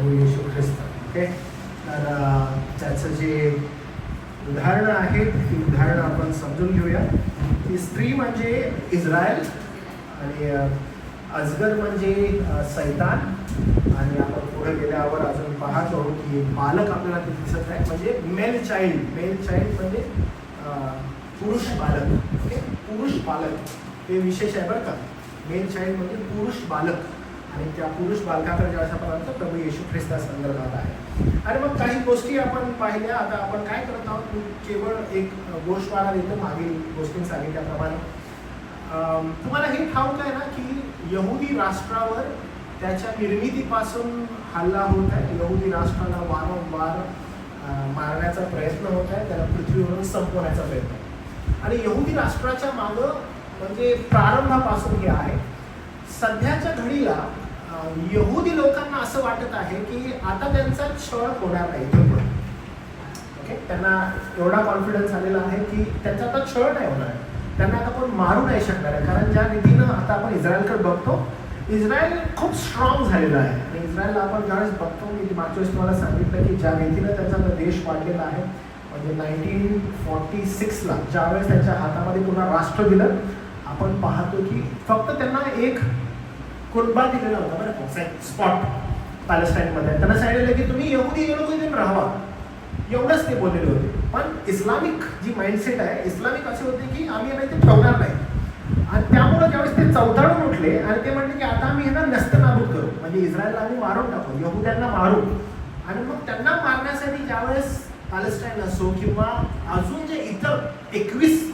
येशू ख्रिस्त. Okay, तर त्याचं जे उदाहरणं आहेत ती उदाहरणं आपण समजून घेऊया. ती स्त्री म्हणजे इस्रायल आणि अजगर म्हणजे सैतान. आणि आपण पुढे गेल्यावर अजून पाहतो की बालक आपल्याला तिथे दिसत आहे, म्हणजे मेल चाइल्ड म्हणजे पुरुष बालक. ओके, पुरुष बालक हे विशेष आहे बरं का. मेल चाइल्ड म्हणजे पुरुष बालक. आणि त्या पुरुष बालकाकडे ज्यावेळेस आपण आणतो प्रभू येशू ख्रिस्ता संदर्भात आहे. आणि मग काही गोष्टी आपण पाहिल्या. आता आपण काय करत आहोत, केवळ एक गोष्ट मला देतो मागील गोष्टी सांगितल्याप्रमाणे. तुम्हाला हे ठाऊक आहे ना की यहुदी राष्ट्रावर त्याच्या निर्मितीपासून हल्ला होत आहे. यहुदी राष्ट्राला वारंवार मारण्याचा प्रयत्न होत आहे, त्याला पृथ्वीवरून संपवण्याचा प्रयत्न. आणि यहुदी राष्ट्राच्या मागं म्हणजे प्रारंभापासून हे आहे. सध्याच्या घडीला यहुदी लोकांना असं वाटत आहे की आता त्यांचा छळ होणार नाही. ओके, त्यांना एवढा कॉन्फिडन्स आलेला आहे की त्यांचा आता छळ नाही होणार, त्यांना आता कोण मारू नाही शकणार आहे. कारण ज्या रीतीनं आता आपण इस्रायलकडे बघतो, इस्रायल खूप स्ट्रॉंग झालेला आहे. आणि इस्रायलला आपण ज्यावेळेस बघतो, मी मागच्या वेळेस तुम्हाला सांगितलं की ज्या रीतीनं त्यांचा देश वाढलेला आहे, म्हणजे 1946ला ज्यावेळेस त्यांच्या हातामध्ये पुन्हा राष्ट्र दिलं, आपण पाहतो की फक्त त्यांना एक कुर्बा दिलेला होता बरं का, स्पॉट पॅलेस्टाईनमध्ये. त्यांना सांगितलं की तुम्ही यहुदी लोक इथे राहावा, एवढंच ते बोललेले होते. पण इस्लामिक जी माइंडसेट आहे, इस्लामिक असे होते की आम्ही यांना इथे ठेवणार नाही. आणि त्यामुळे ज्यावेळेस ते चौथाळून उठले आणि ते म्हणले की आता आम्ही यांना नस्तनाबूत करू, म्हणजे इस्रायलला आम्ही मारून टाकू, यहुद्यांना मारू. आणि मग त्यांना मारण्यासाठी ज्यावेळेस पॅलेस्टाईन असो किंवा अजून जे इतर 21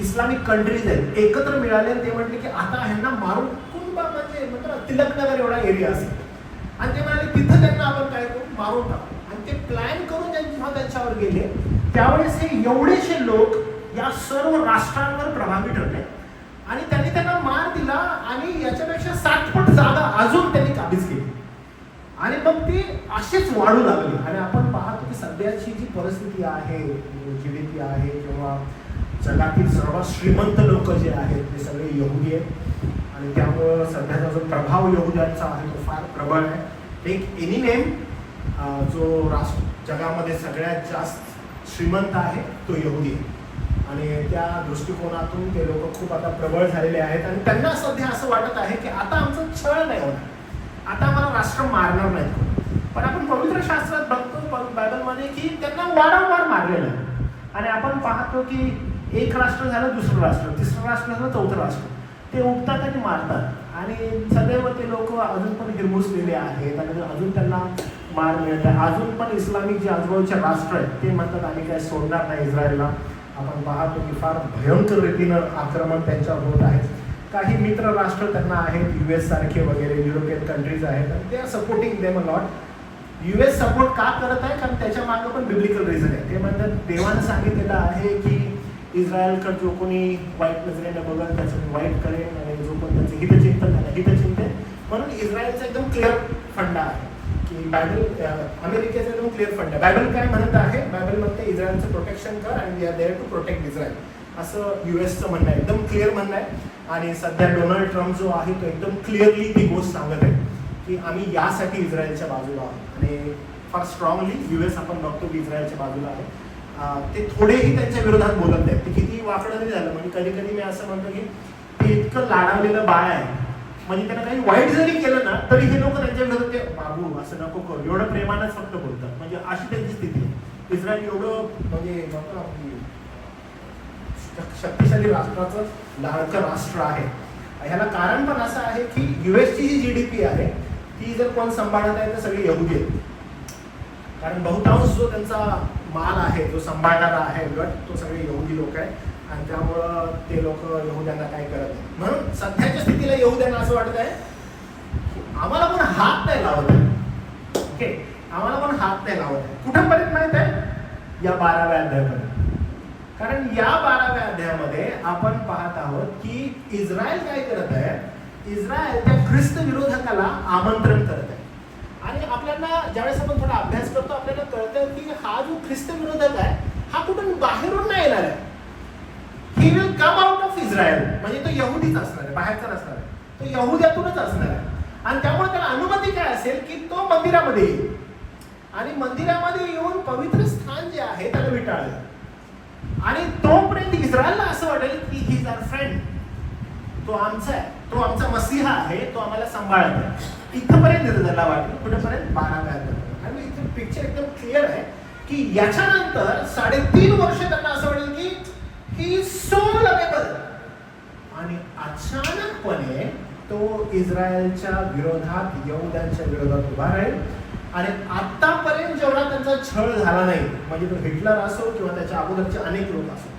इस्लामिक कंट्रीज आहेत एकत्र मिळाले, ते म्हटले की आता ह्यांना मारून कुंभा म्हणजे म्हणतात तिलकनगर एवढा एरिया असेल. आणि ते म्हणाले तिथं त्यांना आपण काय करू, मारून टाकू. आणि ते प्लॅन करून जेव्हा त्यांच्यावर गेले त्यावेळेस हे एवढेशे लोक या सर्व राष्ट्रांवर प्रभावी ठरले आणि त्यांना मार दिला. आणि याच्यापेक्षा 60 पट जागा अजून त्यांनी काबीज केली. आणि मग ती अशीच वाढू लागली. आणि आपण पाहतो की सध्याची जी परिस्थिती आहे, GDP आहे किंवा जगातील सर्वात श्रीमंत लोक जे आहेत ते सगळे यहुदी आहेत. आणि त्यामुळं सध्याचा जो प्रभाव यहुद्यांचा आहे तो फार प्रबळ आहे. एक एनी नेम जो जगामध्ये सगळ्यात जास्त श्रीमंत आहे तो यहुदी आहे. आणि त्या दृष्टिकोनातून ते लोक खूप आता प्रबळ झालेले आहेत. आणि त्यांना सध्या असं वाटत आहे की आता आमचं छळ नाही होणार, आता आम्हाला राष्ट्र मारणार नाही. पण आपण पवित्र शास्त्रात बघतो बायबलमध्ये की त्यांना वारंवार मारलेलं आहे. आणि आपण पाहतो की एक राष्ट्र झालं, दुसरं राष्ट्र, तिसरं राष्ट्र झालं, चौथं राष्ट्र, ते उठतात आणि मारतात. आणि सदैव ते लोक अजून पण हिरमुसलेले आहेत आणि अजून त्यांना मार मिळत आहे. अजून पण इस्लामिक जे आजूबाजूचे राष्ट्र आहेत ते म्हणतात आम्ही काय सोडणार नाही इस्रायलला. आपण पाहतो की फार भयंकर रीतीनं आक्रमण त्यांच्यावर होत आहे. काही मित्र राष्ट्र त्यांना आहेत, US सारखे वगैरे युरोपियन कंट्रीज आहेत, आणि ते are supporting them a lot. US support का करत आहे, कारण त्याच्या मागं पण बिब्लिकल रिझन आहे. ते म्हणतात देवानं सांगितलेलं आहे की इस्रायलकडे जो कोणी वाईट नजरेनं बघत त्याचं मी वाईट करेन, आणि जो कोणी त्याचं हितचिंतन त्याला हितचिंतन. म्हणून इस्रायलचा एकदम क्लिअर फंडा आहे की बायबल, अमेरिकेचा एकदम क्लिअर फंड आहे. बायबल काय म्हणत आहे, बायबल म्हणते इस्रायलचं प्रोटेक्शन कर आणि we are there to protect Israel, असं USचं म्हणणं आहे, एकदम क्लिअर म्हणणं आहे. आणि सध्या डोनाल्ड ट्रम्प जो आहे तो एकदम क्लिअरली ती गोष्ट सांगत आहे की आम्ही यासाठी इस्रायलच्या बाजूला आहोत. आणि फार स्ट्रॉंगली US आपण बघतो की इस्रायलच्या बाजूला आहे. ते थोडेही त्यांच्या विरोधात बोलत नाहीत. ते किती वाकडं नाही झालं, म्हणजे कधी कधी मी असं म्हणतो की ते इतकं लाडावलेलं बाळ आहे, म्हणजे त्यांना काही वाईट जरी केलं ना तरी हे लोक त्यांच्या विरोधात ते बाबू असं नको करू, एवढं प्रेमानंच फक्त बोलतात. म्हणजे अशी त्यांची स्थिती आहे. इस्रायल एवढं म्हणजे शक्तिशाली राष्ट्राचं लाडकं राष्ट्र आहे. ह्याला कारण पण असं आहे की USची जी GDP आहे ती जर कोण सांभाळत आहे तर सगळे यहुदी आहेत. कारण बहुतांश जो त्यांचा माल आहे, जो सांभाळणारा आहे गट, तो सगळे यहुदी लोक आहे. आणि त्यामुळं ते लोक यहुद्यांना काय करत नाही. म्हणून सध्याच्या स्थितीला यहुद्यांना असं वाटत आहे की आम्हाला पण हात नाही लावत आहे. ओके, आम्हाला पण हात नाही लावत आहे. कुठंपर्यंत माहित आहे, या 12व्या अध्यायापर्यंत. कारण या 12व्या अध्यायामध्ये आपण पाहत आहोत की इस्रायल काय करत आहे, इस्रायल त्या ख्रिस्त विरोधकाला आमंत्रण करत आहे. आणि आपल्याला ज्यावेळेस आपण थोडा अभ्यास करतो आपल्याला कळतं की हा जो ख्रिस्त विरोधक आहे हा कुठून बाहेरून नाही येणार आहे. He will come out of Israel, म्हणजे तो यहुदीच असणार आहे, बाहेरचा नसणार आहे, तो यहुद्यातूनच असणार आहे. आणि त्यामुळे त्याला अनुमती काय असेल की तो मंदिरामध्ये येईल आणि मंदिरामध्ये येऊन पवित्र स्थान जे आहे त्याला विटाळलं आणि तोपर्यंत इस्रायलला असं वाटेल की ही इज आवर फ्रेंड, तो आमचा आहे, तो आमचा मसीहा आहे, तो आम्हाला सांभाळत आहे. इथपर्यंत त्याला वाटेल. कुठेपर्यंत? 12 आणि इथे पिक्चर एकदम क्लिअर आहे की याच्यानंतर 3.5 वर्ष त्यांना असं वाटेल की ही इज सो लवेबल आणि अचानकपणे तो इस्रायलच्या विरोधात, यहुद्यांच्या विरोधात उभा राहील. आणि आतापर्यंत जेवढा त्यांचा छळ झाला नाही, म्हणजे तो हिटलर असो किंवा त्याच्या अगोदरचे अनेक लोक असो,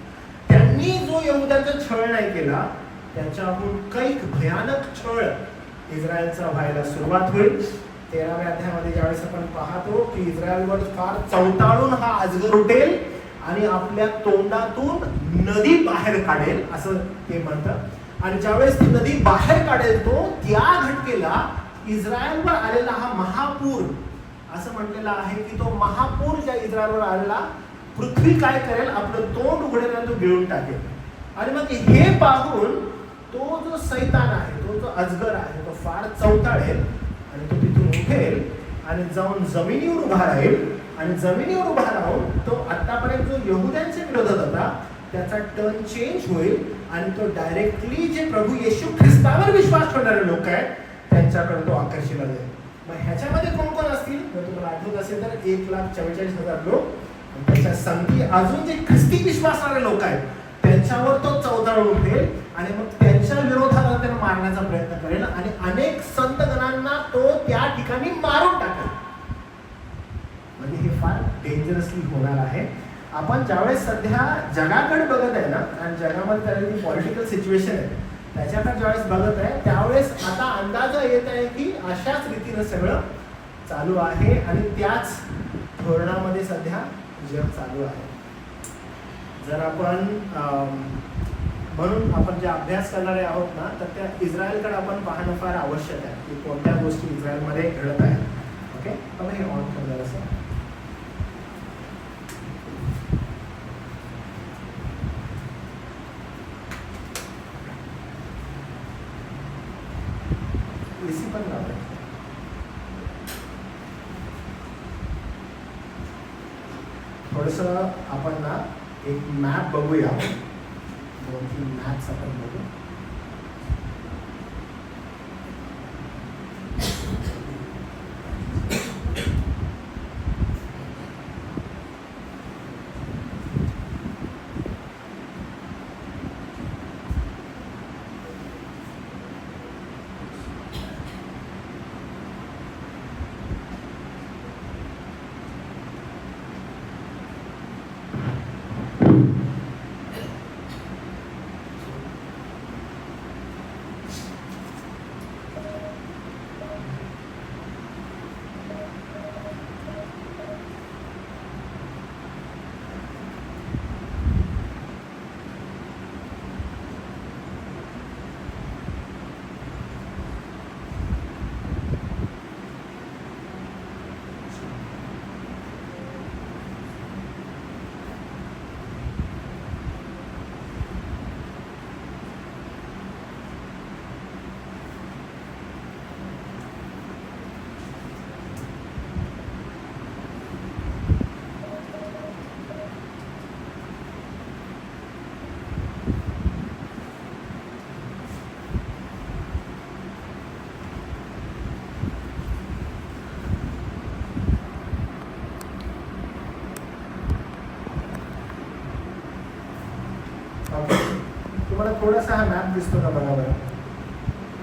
त्यांनी जो यहुद्यांचा छळ नाही केला त्याच्याहून काही भयानक छळ इस्रायलचा व्हायला सुरुवात होईल. 13व्या अध्यायामध्ये ज्यावेळेस आपण पाहतो की इस्रायलवर फार चवताळून हा अजगर उठेल आणि आपल्या तोंडातून नदी बाहेर काढेल असं ते म्हणतात. आणि ज्यावेळेस ती नदी बाहेर काढेल तो, त्या घटकेला इस्रायलवर आलेला हा महापूर असं म्हटलेलं आहे की तो महापूर ज्या इस्रायलवर आलेला, पृथ्वी काय करेल? आपलं तोंड उघडेल आणि तो गिळून टाकेल. आणि मग हे पाहून तो जो सैतान आहे, तो जो अजगर आहे, तो फार चवताळेल आणि तो तिथून उठेल आणि जाऊन जमिनीवर उभा राहील. आणि जमिनीवर उभा राहून तो आतापर्यंत जो यहुद्यांच्या विरोधात होता त्याचा टर्न चेंज होईल आणि तो डायरेक्टली जे प्रभू येशू ख्रिस्तावर विश्वास ठेवणारे लोक आहेत त्यांच्याकडे तो आकर्षिला जाईल. मग ह्याच्यामध्ये कोण कोण असतील? जर तुम्हाला आठवत असेल तर 1,44,000 लोक. त्याच्या संगती अजून जे ख्रिस्ती विश्वासणारे लोक आहेत त्यांच्यावर तो चवताळून उठेल आणि मग त्यांच्या विरोधात त्यांना मारण्याचा प्रयत्न करेल आणि अनेक संत गणांना तो त्या ठिकाणी मारून टाकेल. म्हणजे हे फार डेंजरसली होणार आहे. आपण ज्यावेळेस सध्या जगाकडे बघत आहे ना, आणि जगामध्ये झालेली पॉलिटिकल सिच्युएशन आहे त्याच्याकडे ज्यावेळेस बघत आहे त्यावेळेस आता अंदाज येत आहे की अशाच रीतीनं सगळं चालू आहे आणि त्याच धोरणामध्ये सध्या जग चालू आहे. जर आपण म्हणून आपण जे अभ्यास करणारे आहोत ना, तर त्या इस्रायलकडे आपण पाहणं फार आवश्यक आहे की कोणत्या गोष्टी इस्रायलमध्ये घडत आहेत. ओके, आपण हे ऑन करणार असं एसी पण लावलं. थोडंसं आपण ना एक मॅप बघूया, 2-3 मॅप्स आपण बघू. तुम्हाला थोडासा हा मॅप दिसतो का बघा बरं.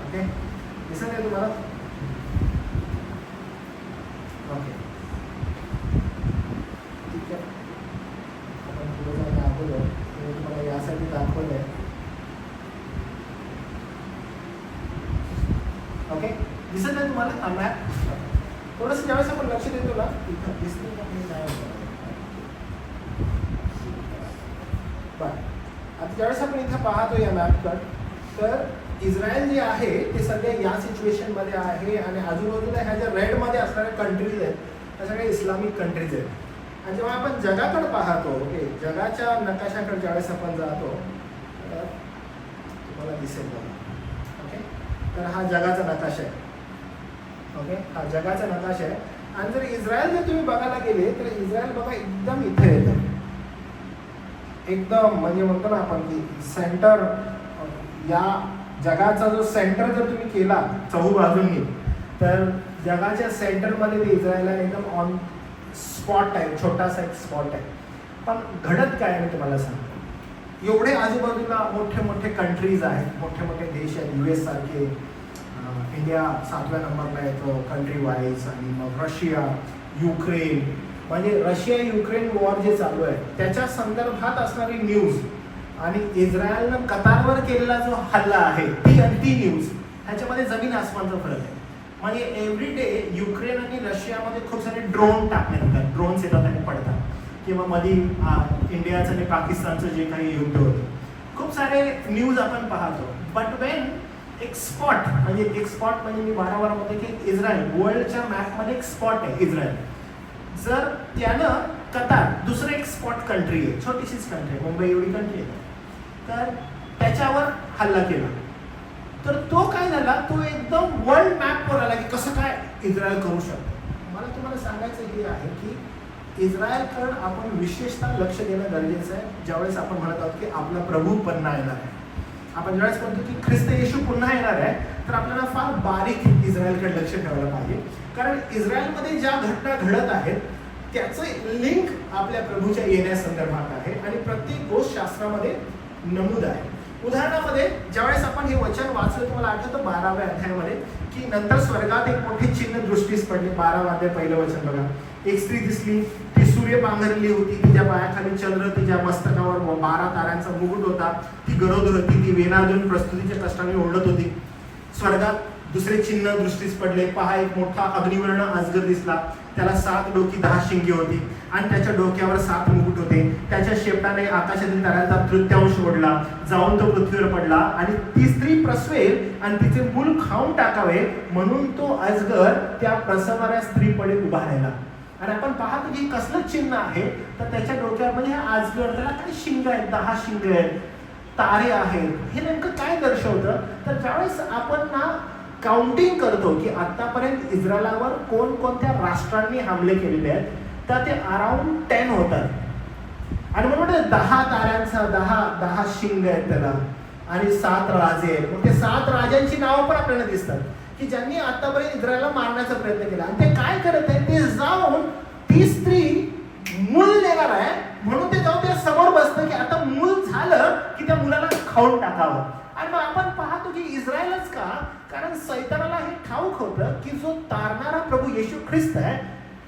ओके, दिसत आहे तुम्हाला? ओके, ठीक आहे. आपण पुढे जाऊन दाखवलं, तुम्हाला यासाठी दाखवलं आहे. ओके, दिसत आहे तुम्हाला हा मॅप? थोडंसं ज्यावेळेस आपण लक्ष देतो ना, इथं दिसतो का नाही होतं. बरं, आता ज्यावेळेस आपण इथं पाहतो या मॅपवर, तर इस्रायल जे आहे ते सध्या या सिच्युएशनमध्ये आहे आणि आजूबाजूला ह्या ज्या रेडमध्ये असणाऱ्या कंट्रीज आहेत त्या सगळ्या इस्लामिक कंट्रीज आहेत. आणि जेव्हा आपण जगाकडे पाहतो, ओके, जगाच्या नकाशाकडे ज्यावेळेस आपण जातो तर तुम्हाला दिसेल बघा. ओके, तर हा जगाचा नकाशा आहे. ओके, हा जगाचा नकाशा आहे. आणि जर इस्रायल जर तुम्ही बघायला गेले तर इस्रायल बघा एकदम इथे येतं, एकदम म्हणजे म्हणतो ना आपण की सेंटर, या जगाचा जो सेंटर जर तुम्ही केला चहूबाजूंनी तर जगाच्या सेंटरमध्ये ते इस्रायल एकदम ऑन स्पॉट आहे, छोटासा एक स्पॉट आहे. पण घडत काय मी तुम्हाला सांगतो, एवढे आजूबाजूला मोठे मोठे कंट्रीज आहेत, मोठे मोठे देश आहेत, US सारखे, इंडिया 7व्या नंबरला येतो कंट्री वाईज, आणि मग रशिया, युक्रेन, म्हणजे रशिया युक्रेन वॉर जे चालू आहे त्याच्या संदर्भात असणारी न्यूज आणि इस्रायलनं कतारवर केलेला जो हल्ला आहे ती न्यूज, ह्याच्यामध्ये जमीन आसमानचा फरक आहे. म्हणजे एव्हरी डे युक्रेन आणि रशियामध्ये खूप सारे ड्रोन टाकण्यात येतात, ड्रोन्स येतात आणि पडतात, किंवा मध्ये इंडियाचं आणि पाकिस्तानचं जे काही युद्ध होतं, खूप सारे न्यूज आपण पाहतो. बट वेन एक स्पॉट म्हणजे मी वारंवार म्हणतो की इस्रायल वर्ल्डच्या मॅपमध्ये एक स्पॉट आहे इस्रायल, जर त्यानं कतार दुसरं एक स्पॉट कंट्री आहे, छोटीशीच कंट्री आहे, मुंबई एवढी कंट्री आहे, तर त्याच्यावर हल्ला केला, तर तो काय झाला, तो एकदम वर्ल्ड मॅपवर आला की कसं काय इस्रायल करू शकतो. मला तुम्हाला सांगायचं हे आहे की इस्रायलकडे आपण विशेषतः लक्ष देणं गरजेचं आहे. ज्यावेळेस आपण म्हणत आहोत की आपला प्रभू पुन्हा येणार आहे, आपण ज्यावेळेस म्हणतो की ख्रिस्त येशू पुन्हा येणार आहे, तर आपल्याला फार बारीक इस्रायलकडे लक्ष ठेवायला पाहिजे. कारण इस्रायलमध्ये ज्या घटना घडत आहेत त्याचं लिंक आपल्या प्रभूच्या येण्यासंदर्भात आहे आणि प्रत्येक गोष्ट शास्त्रामध्ये नमूद आहे. उदाहरणामध्ये ज्यावेळेस आपण हे वचन वाचलं, तुम्हाला आठवतं 12व्या अध्यायामध्ये की नंतर स्वर्गात एक मोठी चिन्ह दृष्टीस पडली. 12वा अध्याय पहिलं वचन बघा, एक स्त्री दिसली, ती सूर्य पांघरली होती, तिच्या पायाखाली चंद्र, तिच्या मस्तकावर 12 ताऱ्यांचा मुकुट होता, ती गरोदर होती, ती वेदनातून प्रस्तुतीच्या कष्टाने ओरडत होती. स्वर्गात दुसरे चिन्ह दृष्टीस पडले, पहा एक मोठा अग्निवर्ण अजगर दिसला, त्याला 7 डोकी 10 शिंगे होती आणि त्याच्या डोक्यावर 7 मुकुट होते. त्याच्या शेपटाने आकाशातील ताऱ्यांचा तृतीयांश ओढला, जाऊन तो पृथ्वीवर पडला आणि ती स्त्री प्रसवेल आणि तिचे मूल खाऊन टाकावे म्हणून तो अजगर त्या प्रसवणाऱ्या स्त्रीकडे उभा राहिला. आणि आपण पाहतो की कसलं चिन्ह आहे, तर त्याच्या डोक्यावर म्हणजे अजगर, त्याला काही शिंग आहेत, 10 शिंग आहेत, तारे आहेत. हे नेमकं काय दर्शवतं, तर ज्यावेळेस आपण ना काउंटिंग करतो की आतापर्यंत इस्रायलावर कोणकोणत्या राष्ट्रांनी हमले केलेले आहेत, तर ते अराउंड 10 होतात. आणि म्हणून 10 ताऱ्यांचा 10 शिंग आहेत त्याला, आणि 7 राजे आहेत. मग ते 7 राजांची नावं पण आपल्याला दिसतात की ज्यांनी आतापर्यंत इस्रायलला मारण्याचा प्रयत्न केला. आणि ते काय करत आहे, ते जाऊन ती स्त्री मूल देणार आहे म्हणून ते जाऊन त्या समोर बसतं की आता मूल झालं की त्या मुलाला खाऊन टाकावं. आणि मग आपण पाहतो की इस्रायलच का, कारण सैतानाला हे ठाऊक होतं की जो तारणारा प्रभू येशू ख्रिस्त आहे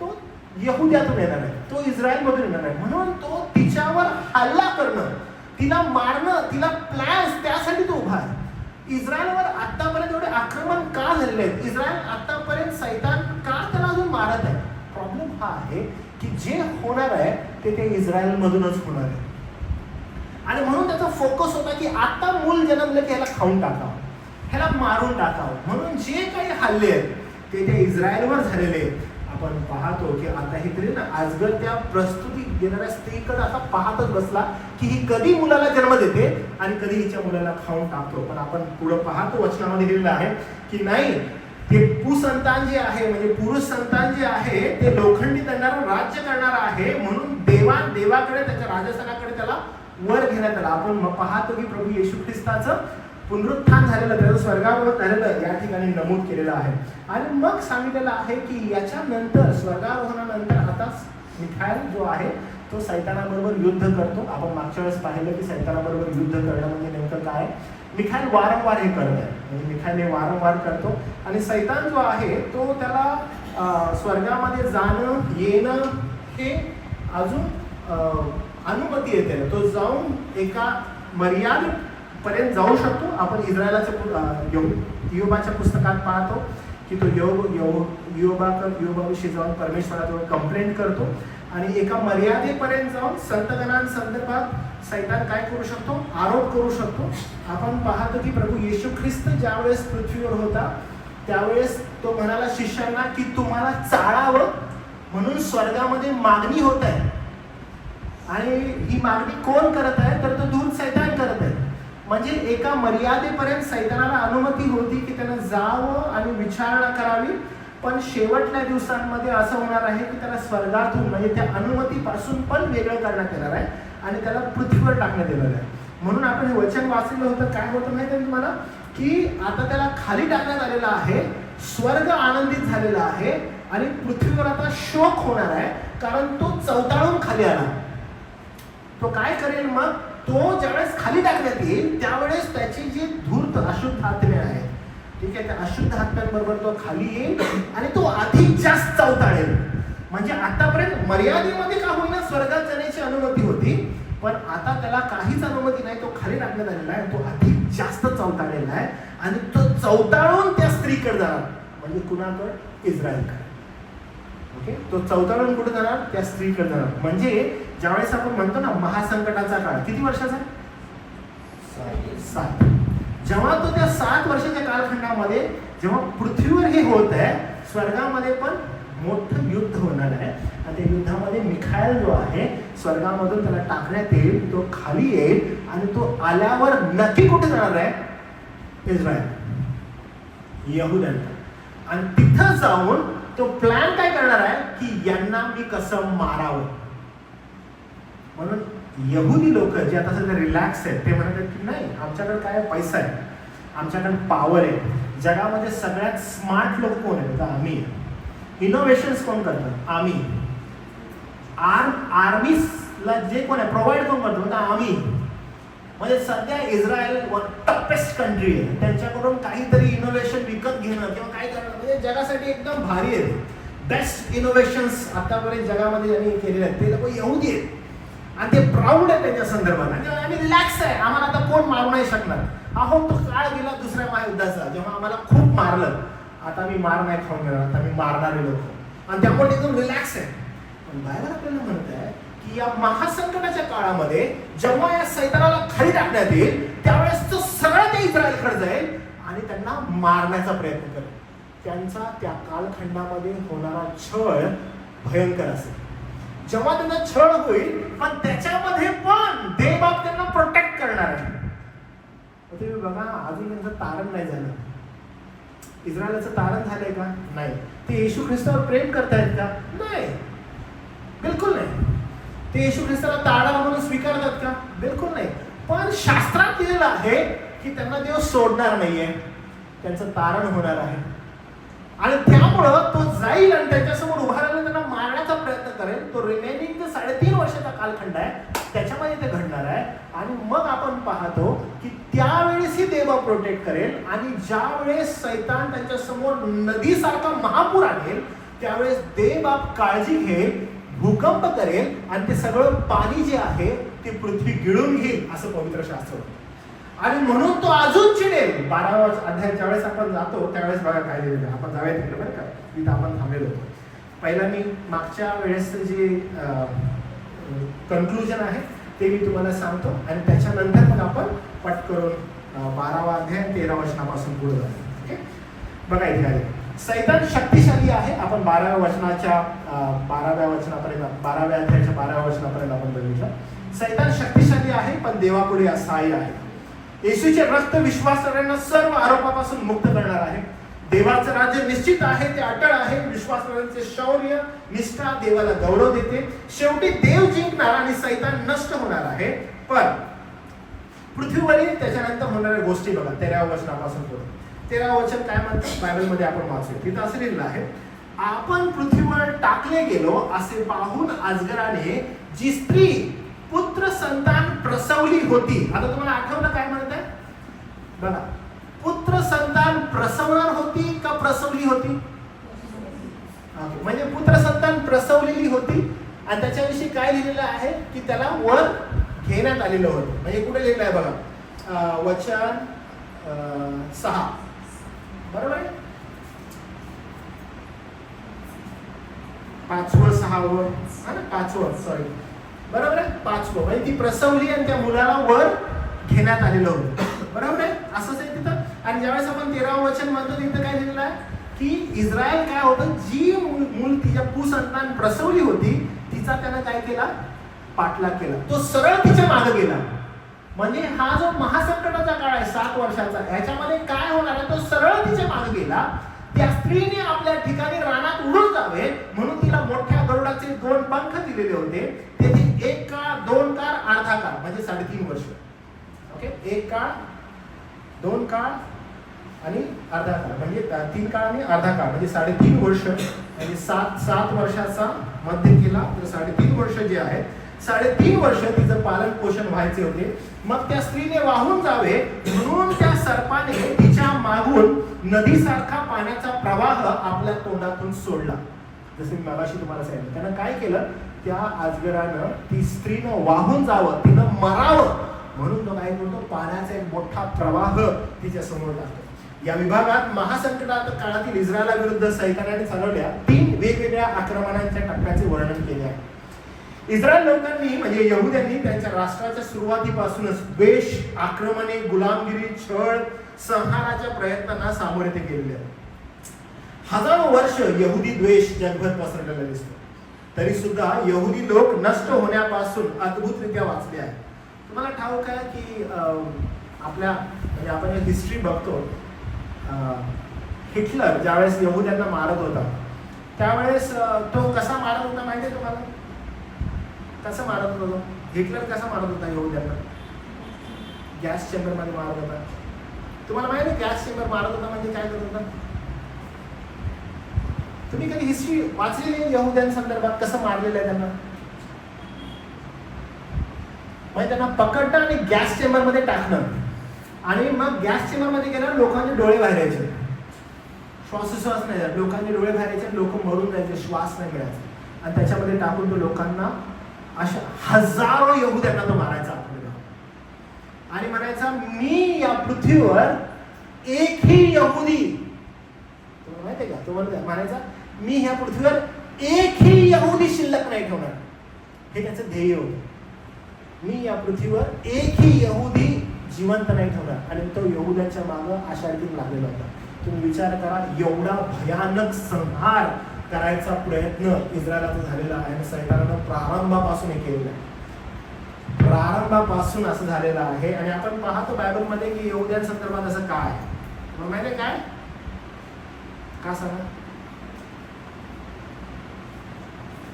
तो यहुद्यातून येणार आहे, तो इस्रायलमधून येणार आहे, म्हणून तो तिच्यावर हल्ला करणं, तिला मारणं, तिला प्लॅन्स त्यासाठी तो उभा आहे. इस्रायलवर आतापर्यंत एवढे आक्रमण का झालेले आहेत, इस्रायल आतापर्यंत सैतान का त्याला अजून मारत आहे. प्रॉब्लेम हा आहे की जे होणार आहे ते इस्रायलमधूनच होणार आहे. आणि म्हणून त्याचा फोकस होता की आता मूल जन्मलं की ह्याला खाऊन टाकावं, ह्याला मारून टाकावं. म्हणून जे काही हल्ले आहेत ते इस्रायलवर झालेले आहेत. आपण पाहतो की आता हे तरी ना अजगर त्या प्रस्तुती देणाऱ्या स्त्रीकडे आता पाहतच बसला की ही कधी मुलाला जन्म देते आणि कधी हिच्या मुलाला खाऊन टाकतो. पण आपण पुढे पाहतो वचनामध्ये लिहिलेलं आहे की नाही, ते पुसंतान जे आहे म्हणजे पुरुष संतान जे आहे ते लोखंडी दंडावर राज्य करणार आहे, म्हणून देवाकडे त्याच्या राजस्थानाकडे त्याला वर घेण्यात आला. आपण पाहतो की प्रभू येशू ख्रिस्ताचं पुनरुत्थान झालेलं, त्याचं स्वर्गारोहण झालेलं या ठिकाणी नमूद केलेलं आहे. आणि मग सांगितलेलं आहे की याच्यानंतर स्वर्गारोहणानंतर आता मिखाएल जो आहे तो सैतानाबरोबर युद्ध करतो. आपण मागच्या वेळेस पाहिलं की सैतानाबरोबर युद्ध करणं म्हणजे नेमकं काय, मिखाएल वारंवार हे करत आहे, म्हणजे मिखाएल हे वारंवार करतो. आणि सैतान जो आहे तो त्याला स्वर्गामध्ये जाणं येणं हे अजून अनुमती येते, तो जाऊन एका मर्यादेपर्यंत जाऊ शकतो. आपण इस्रायलाच्या योबाच्या पुस्तकात पाहतो की तो योबाविषयी जाऊन परमेश्वराजवळ कंप्लेंट करतो आणि एका मर्यादेपर्यंत जाऊन संतगणांसंदर्भात सैतान काय करू शकतो, आरोप करू शकतो. आपण पाहतो की प्रभू येशू ख्रिस्त ज्यावेळेस पृथ्वीवर होता त्यावेळेस तो म्हणाला शिष्यांना की तुम्हाला चाळावं म्हणून स्वर्गामध्ये मागणी होत आहे. आणि ही मागणी कोण करत आहे, तर तो दूत सैतान करत आहे. म्हणजे एका मर्यादेपर्यंत सैतानाला अनुमती होती की त्यानं जावं आणि विचारणा करावी, पण शेवटल्या दिवसांमध्ये असं होणार आहे की त्याला स्वर्गातून म्हणजे त्या अनुमतीपासून पण वेगळं करण्यात येणार आहे आणि त्याला पृथ्वीवर टाकण्यात येणार आहे. म्हणून आपण हे वचन वाचलेलं होतं. काय होतं माहिती आहे तुम्हाला की आता त्याला खाली टाकण्यात आलेला आहे, स्वर्ग आनंदित झालेला आहे आणि पृथ्वीवर आता शोक होणार आहे कारण तो चवताळून खाली आला. तो काय करेल मग, तो ज्यावेळेस खाली टाकण्यात येईल त्यावेळेस त्याची जी धूर्त अशुद्ध आत्मे आहेत, ठीक आहे, त्या अशुद्ध आत्म्यांबरोबर तो खाली येईल आणि तो अधिक जास्त चवताळेल. म्हणजे आतापर्यंत मर्यादेमध्ये का होईना स्वर्गात जाण्याची अनुमती होती, पण आता त्याला काहीच अनुमती नाही, तो खाली टाकण्यात आलेला आहे, तो अधिक जास्त चवताळलेला आहे आणि तो चवताळून त्या स्त्रीकडे जाणार. म्हणजे कुणाकडे? इस्रायलकडे. ओके, तो चवताळून कुठे जाणार? त्या स्त्रीकडे जाणार. म्हणजे ज्यावेळेस आपण म्हणतो ना महासंकटाचा काळ, किती वर्षाचा? 7. जेव्हा तो त्या 7 वर्षाच्या कालखंडामध्ये जेव्हा पृथ्वीवर हे होत आहे, स्वर्गामध्ये पण मोठं युद्ध होणार आहे आणि त्या युद्धामध्ये मिखाएल जो आहे स्वर्गामधून त्याला टाकण्यात येईल, तो खाली येईल आणि तो आल्यावर नक्की कुठे जाणार आहे? इस्रायल, यहुद्यांना. आणि तिथं जाऊन तो प्लॅन काय करणार आहे की यांना मी कसं मारावं. म्हणून यहुदी लोक जे आता सध्या रिलॅक्स आहेत ते म्हणतात की नाही, आमच्याकडे काय पैसा आहे, आमच्याकडे पॉवर आहे, जगामध्ये सगळ्यात स्मार्ट लोक कोण आहेत? तर आम्ही. इनोव्हेशन्स कोण करतात? आम्ही. आर्मीला जे कोण आहे प्रोव्हाइड कोण करतो? तर आम्ही. म्हणजे सध्या इस्रायल टफेस्ट कंट्री आहे, त्यांच्याकडून काहीतरी इनोव्हेशन विकत घेणं किंवा काय करणं म्हणजे जगासाठी एकदम भारी आहे. बेस्ट इनोव्हेशन्स आतापर्यंत जगामध्ये ज्यांनी केलेले आहेत ते लोक यहुदी आहेत आणि ते प्राऊड आहे त्यांच्या संदर्भात. आणि आम्ही रिलॅक्स आहे, आम्हाला आता कोण मारू नाही शकणार. अहो तो काळ गेला दुसऱ्या महायुद्धाचा, जेव्हा आम्हाला खूप मारलं, आता मी मार नाही खाऊन घेणार, आता मी मारणारे लोक, आणि त्यामुळे एकदम रिलॅक्स आहे. पण बायबल आपल्याला म्हणत आहे की या महासंकटाच्या काळामध्ये जेव्हा या सैतानाला खाली टाकण्यात येईल त्यावेळेस तो सरळ त्या इस्रायलकडे जाईल आणि त्यांना मारण्याचा प्रयत्न करेल. त्यांचा त्या कालखंडामध्ये होणारा छळ भयंकर असेल. जेव्हा त्यांना छळ होईल पण त्याच्यामध्ये पण देवबाप त्यांना प्रोटेक्ट करणार आहे. तुम्ही बघा, अजून त्यांचं तारण नाही झालं. इस्रायलचं तारण झालंय का? नाही. ते येशू ख्रिस्तावर प्रेम करतायत का? नाही, बिलकुल नाही. ते येशू ख्रिस्ताला तारणा म्हणून स्वीकारतात का? बिलकुल नाही. पण शास्त्रात दिलेलं आहे की त्यांना देव सोडणार नाहीये, त्यांचं तारण होणार आहे. आणि त्यामुळं तो जाईल आणि त्याच्यासमोर उभा राहिला त्यांना मारण्याचा प्रयत्न करेल. तो रिमेनिंग 3.5 वर्षाचा कालखंड आहे, त्याच्यामध्ये ते घडणार आहे. आणि मग आपण पाहतो की त्यावेळेसही देव प्रोटेक्ट करेल आणि ज्या वेळेस सैतान त्यांच्या समोर नदीसारखा महापूर आणेल त्यावेळेस देवबाप काळजी घेईल, भूकंप करेल आणि ते सगळं पाणी जे आहे ते पृथ्वी गिळून घेईल असं पवित्र शास्त्र होतं. आणि म्हणून तो अजून चिडेल. 12वा अध्याय ज्यावेळेस आपण जातो त्यावेळेस बघा काय लिहिलेलं आहे. आपण जाऊया तिकडे बरं का, तिथं आपण थांबलेलो होतो. पहिला मी मागच्या वेळेस जे कन्क्लुजन आहे ते मी तुम्हाला सांगतो आणि त्याच्यानंतर मग आपण पट करून 12वा अध्याय 13 वचनापासून पुढे जातो. ओके, बघा इथे आहे सैतान शक्तिशाली आहे. आपण 12व्या वचनाच्या 12व्या वचनापर्यंत 12व्या अध्यायाच्या 12व्या वचनापर्यंत आपण बघितलं. सैतान शक्तिशाली आहे पण देवापुढे असहाय्य आहे. येशूचे रक्त विश्वासार्हांना सर्व आरोपापासून मुक्त करणार आहे. देवाचं राज्य निश्चित आहे, ते अटळ आहे. विश्वासार्हांचे शौर्य निष्ठा देवाला गौरव देते. शेवटी देव जिंकणार आणि सैतान नष्ट होणार आहे. पण पृथ्वीवरील त्याच्यानंतर होणाऱ्या गोष्टी बघा 13व्या वचनापासून पुढे. 13व वचन काय म्हणतात बायबलमध्ये आपण वाचूया. तिथं असं लिहिलं आहे, आपण पृथ्वीवर टाकले गेलो असे पाहून अजगराने जी स्त्री पुत्र संतान प्रसवली होती. आता तुम्हाला आठवलं काय म्हणत आहे बघा, पुत्र संतान प्रसवणार होती का प्रसवली होती? म्हणजे पुत्र संतान प्रसवलेली होती आणि त्याच्याविषयी काय लिहिलेलं आहे की त्याला वर घेण्यात आलेलं होतं. म्हणजे कुठे लिहिलं आहे बघा, वचन 6 बरोबर आहे, 5व 6व 5व सॉरी बरोबर आहे 5व. म्हणजे ती प्रसवली आणि त्या मुलाला वर घेण्यात आलेलं होतं. बरोबर आहे, असंच आहे तिथं. आणि ज्यावेळेस आपण 13व वचन म्हणतो तिथं काय लिहिलेलं आहे की इस्रायल काय होतं, जी मूल तिच्या कुसंतान प्रसवली होती तिचा त्यानं काय केला, पाठलाग केला. तो सरळ तिच्या मागे गेला. म्हणजे हा जो महासंकटाचा काळ आहे 7 वर्षाचा, ह्याच्यामध्ये काय होणार आहे, तो सरळ तिच्या मागे गेला. त्या स्त्रीने आपल्या ठिकाणी रानात उडून जावे म्हणून तिला मोठ्या गरुडाचे 2 पंख दिलेले होते. तेथे 1 काळ, 2 काळ, अर्धा काळ म्हणजे 3.5 वर्ष. ओके, 1 काळ, 2 काळ आणि अर्धा काळ म्हणजे 3 काळ आणि अर्धा काळ म्हणजे 3.5 वर्ष. म्हणजे 7 वर्षाचा मध्य केला तर 3.5 वर्ष जे आहेत, 3.5 वर्ष तिचं पालन पोषण व्हायचे होते. मग त्या स्त्रीने वाहून जावे म्हणून त्या सर्पाने तिच्या मागून नदीसारखा पाण्याचा प्रवाह आपल्या तोंडातून सोडला. जसे मी मगाशी तुम्हाला सांगितलं, त्यानं काय केलं, त्या अजगरानं ती स्त्रीनं वाहून जावं, तिनं मरावं म्हणून तो काय करतो, पाण्याचा एक मोठा प्रवाह तिच्या समोर टाकतो. या विभागात महासंकटात काळातील इस्रायलाविरुद्ध सैतानाने चालवल्या 3 वेगवेगळ्या आक्रमणांच्या टप्प्याचे वर्णन केले आहे. इस्रायल लोकांनी म्हणजे यहुद्यांनी त्यांच्या राष्ट्राच्या सुरुवातीपासूनच द्वेष, आक्रमणे, गुलामगिरी, छळ, संहाराच्या प्रयत्नांना सामोरे ते गेलेले आहेत. हजारो वर्ष यहुदी द्वेष जगभर पसरलेला दिसतो. तरी सुद्धा यहुदी लोक नष्ट होण्यापासून अद्भुतरित्या वाचले आहेत. तुम्हाला ठाऊक आहे की आपल्या म्हणजे आपण हिस्ट्री बघतो, हिटलर ज्यावेळेस यहुद्यांना मारत होता त्यावेळेस तो कसा मारत होता माहिती आहे तुम्हाला? कसं मारत होता हिटलर? कसा मारत होता यहुद्यांना? गॅस चेंबर मध्ये मारत होता. तुम्हाला माहिती आहे गॅस चेंबर मारत होता म्हणजे काय करत होता? तुम्ही कधी हिस्ट्री वाचलेली आहे यहुद्यांसंदर्भात कसं मारलेलं आहे त्यांना? म्हणजे त्यांना पकडणं आणि गॅस चेंबर मध्ये टाकणं आणि मग गॅस चेंबर मध्ये गेल्यावर लोकांचे डोळे बाहेर यायचे, श्वासोश्वास नाही जात, लोकांचे डोळे बाहेर यायचे, लोक मरून जायचे, श्वास नाही मिळायचा आणि त्याच्यामध्ये टाकून तो लोकांना अशा हजारो यहुद्यांना तो मारायचा आपल्याला आणि म्हणायचा मी या पृथ्वीवर एकही यहुदी, तुम्हाला माहिती आहे का, तो म्हणायचा मी ह्या पृथ्वीवर एकही यहुदी शिल्लक नाही ठेवणार. हे त्याचं ध्येय होतं. मी या पृथ्वीवर एकही यहुदी जिवंत नाही ठेवणार आणि तो यहुद्यांच्या मागं अशा रीतीने लागलेला होता. तुम्ही विचार करा, एवढा भयानक संहार करायचा प्रयत्न इस्रायलाचा झालेला आहे आणि सैतानानं प्रारंभापासून हे केलेलं आहे. प्रारंभापासून असं झालेलं आहे आणि आपण पाहतो बायबलमध्ये की यहुद्यांसंदर्भात असं काय माहिती आहे काय? का सांगा?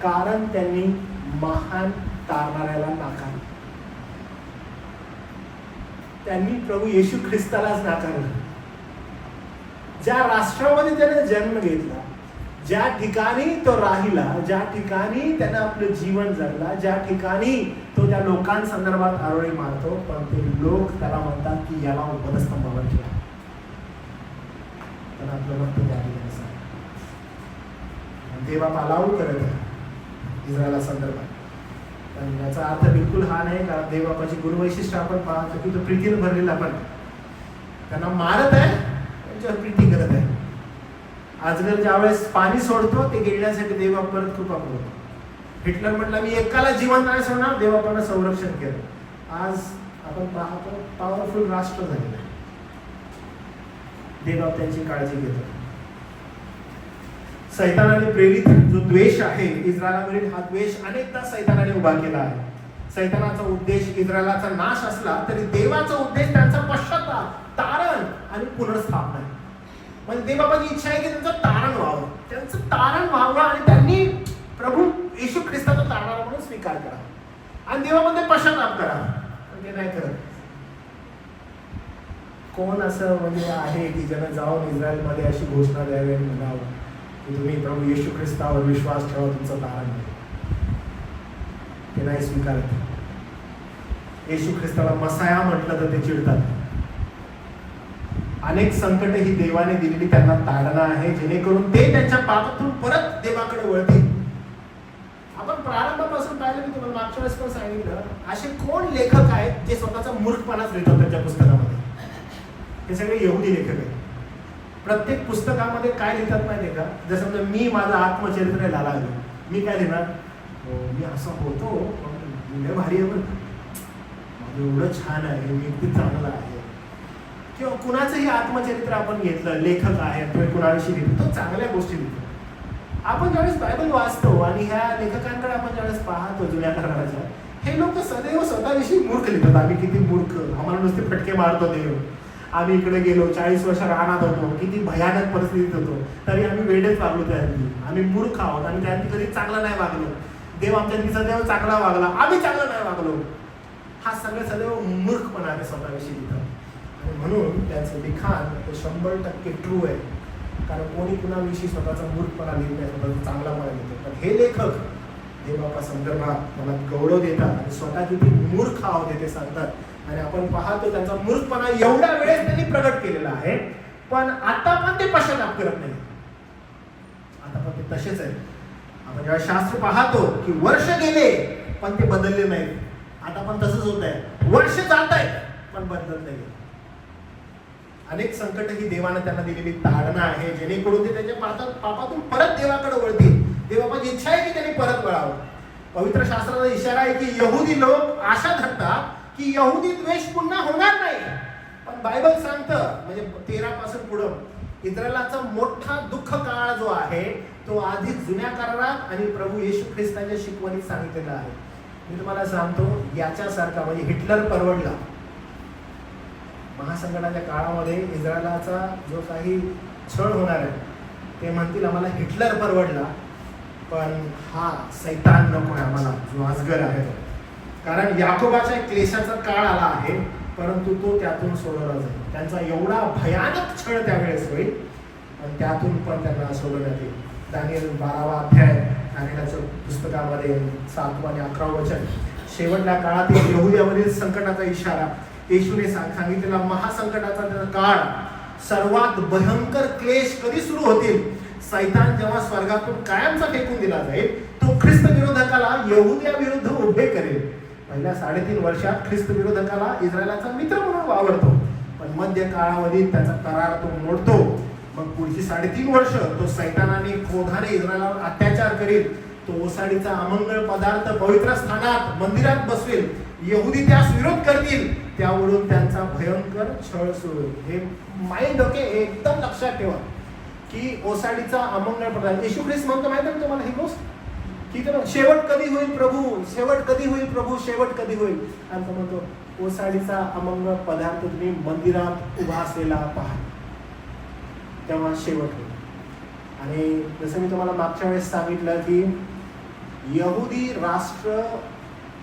कारण त्यांनी महान तारणाऱ्याला नाकारलं. त्यांनी प्रभू येशू ख्रिस्तालाच नाकारलं. ज्या राष्ट्रामध्ये त्याने जन्म घेतला, ज्या ठिकाणी तो राहिला, ज्या ठिकाणी त्यानं आपलं जीवन जगला, ज्या ठिकाणी तो त्या लोकांसंदर्भात आरोळी मारतो, पण ते लोक त्याला म्हणतात की याला वधस्तंभावर ठेवा. पण आपलं मत त्या ठिकाणी सांग देवा पालावू करत आहे इस्रायला संदर्भात. पण याचा अर्थ बिलकुल हा नाही का देवबापाची गुणवैशिष्ट्य आपण पाहतो की तो प्रीतीने भरलेला, पण त्यांना मारत आहे, त्यांच्यावर प्रीती करत आहे. अजगर ज्यावेळेस पाणी सोडतो ते गिळण्यासाठी देवबाप परत कृपा करतो. हिटलर म्हटला मी एकाला जिवंत नाही सोडणार, देवबापानं संरक्षण केलं. आज आपण पाहतो पॉवरफुल राष्ट्र झालेलं आहे, देवबाप त्यांची काळजी घेतो. सैतानाने प्रेरित जो द्वेष आहे इस्रायलावरील, हा द्वेष अनेकदा सैतानाने उभा केला आहे. सैतानाचा उद्देश इस्रायलाचा नाश असला तरी देवाचा उद्देश त्यांचा पश्चाताप, तारण आणि पुनर्स्थापना आहे. म्हणजे देवबापाची इच्छा आहे की त्यांचं तारण व्हावं, त्यांचं तारण व्हावं आणि त्यांनी प्रभू येशू ख्रिस्ताचा तारणारा म्हणून स्वीकार करा आणि देवामध्ये पश्चाताप करा. ते नाही करत. कोण असं म्हणजे आहे की ज्यानं जाऊन इस्रायलमध्ये अशी घोषणा द्यावी आणि म्हणावं की तुम्ही प्रभू येशू ख्रिस्तावर विश्वास ठेवा, तुमचं तारण नाही? ते नाही स्वीकारत. येशू ख्रिस्ताला मसाया म्हटलं तर ते चिडतात. अनेक संकट ही देवाने दिलेली त्यांना तारणा आहे जेणेकरून ते त्यांच्या पापातून परत देवाकडे वळतील. आपण प्रारंभापासून पाहिलं की तुम्हाला मागच्या वेळेस पण सांगितलं, असे कोण लेखक आहेत जे स्वतःचा मूर्खपणाच लिहितात त्यांच्या पुस्तकामध्ये? हे सगळे यहुदी लेखक आहेत. प्रत्येक पुस्तकामध्ये काय लिहितात माहितीये का? जसं म्हणजे मी माझं आत्मचरित्र लिहायला लागलो, मी काय लिहिणार, मी असं होतो पण भारी आहे, पण माझं एवढं छान आहे, मी किती चांगलं आहे. किंवा कुणाचंही आत्मचरित्र आपण घेतलं, लेखक आहे तो कुणाविषयी लिहितो, तो चांगल्या गोष्टी लिहितो. आपण ज्यावेळेस बायबल वाचतो आणि ह्या लेखकांकडे आपण ज्यावेळेस पाहतो जुन्या कराराच्या, हे लोक सदैव स्वतःविषयी मूर्ख लिहितात. आम्ही किती मूर्ख, आम्हाला नुसते फटके मारतो देव, आम्ही इकडे गेलो, 40 वर्ष राहणार होतो, किती भयानक परिस्थितीत होतो, तरी आम्ही वेडेच वागलो त्यासाठी. आम्ही मूर्ख आहोत, आम्ही त्यासाठी कधी चांगला नाही वागलो. देव आमच्या देव चांगला वागला, आम्ही चांगला नाही वागलो. हा सदैव मूर्खपणा आहे स्वतःविषयी तिथं. आणि म्हणून त्याचं लिखाण हे 100% ट्रू आहे. कारण कोणी कुणाविषयी स्वतःचा मूर्खपणा लिहित नाही, स्वतःचा चांगलापणा लिहितो. पण हे लेखक देवाच्या संदर्भात मला गौरव देतात आणि स्वतः किती मूर्ख आहोत ते सांगतात. आणि आपण पाहतो त्यांचा मूर्खपणा एवढ्या वेळेस त्यांनी प्रगट केलेला आहे, पण आता पण ते पश्चाताप करत नाही. आता पण ते तसेच आहे. आपण जेव्हा शास्त्र पाहतो की वर्ष गेले पण ते बदलले नाही, आता पण तसंच होत आहे. वर्ष जात आहे पण बदलत नाही. अनेक संकट ही देवाने त्यांना दिलेली ताडणं आहे, जेणेकरून ते त्याच्या पापातून परत देवाकडे वळतील. देवाची इच्छा आहे की त्यांनी परत वळावं. पवित्र शास्त्राचा इशारा आहे की यहुदी लोक आशा धरतात की यहुदी द्वेष पुन्हा होणार नाही. पण बायबल सांगतं, म्हणजे 13 पासून पुढं इस्रायलाचा मोठा दुःख काळ जो आहे तो आधी जुन्या करारात आणि प्रभू येशू ख्रिस्ताच्या शिकवणीत सांगितलेला आहे. मी तुम्हाला सांगतो, याच्यासारखा म्हणजे हिटलर परवडला. महासंकटाच्या काळामध्ये इस्रायलाचा जो काही छळ होणार आहे, ते म्हणतील आम्हाला हिटलर परवडला, पण हा सैतान नको आहे आम्हाला, जो अजगर आहे तो. कारण याकोबाच्या क्लेशाचा काळ आला आहे, परंतु तो त्यातून सोडवला जाईल. त्यांचा एवढा भयानक छळ त्यावेळेस होईल, पण त्यातून पण त्यांना सोडवण्यात येईल. दानिएल 12वा अध्याय, दानिएलच्या पुस्तकामध्ये 7 आणि 11 वचन, शेवटल्या काळातील यहुद्यावरील संकटाचा इशारा, येशूने सांगितलेला महासंकटाचा काळ, सर्वात भयंकर क्लेश कधी सुरू होतील? सैतान जेव्हा स्वर्गातून कायमचा फेकून दिला जाईल, तो ख्रिस्त विरोधकाला यहुद्या विरुद्ध उभे करेल. पहिल्या 3.5 वर्षात ख्रिस्त विरोधकाला इस्रायलाचा मित्र म्हणून वावरतो, पण मध्य काळामध्ये त्याचा करार तो मोडतो. मग पुढची 3.5 वर्ष तो सैतानाने क्रोधाने इस्रायलावर अत्याचार करेल. तो ओसाडीचा अमंगळ पदार्थ पवित्र स्थानात मंदिरात बसवेल. यहुदी त्यास विरोध करतील, त्यावरून त्यांचा भयंकर छळ सुरू होईल. हे माइंड ओके, एकदम लक्षात ठेवा की ओसाडीचा अमंगळ पदार्थ. येशू ख्रिस्त म्हणतो माहिती आहे तुम्हाला ही गोष्ट, की शेवट कधी होईल प्रभू, शेवट कधी होईल प्रभू, शेवट कधी होईल. आणि तो म्हणतो ओसाडीचा अमंगळ पदार्थ तुम्ही मंदिरात उभा असलेला पहा, तेव्हा शेवट होईल. आणि जसं मी तुम्हाला मागच्या वेळेस सांगितलं की यहुदी राष्ट्र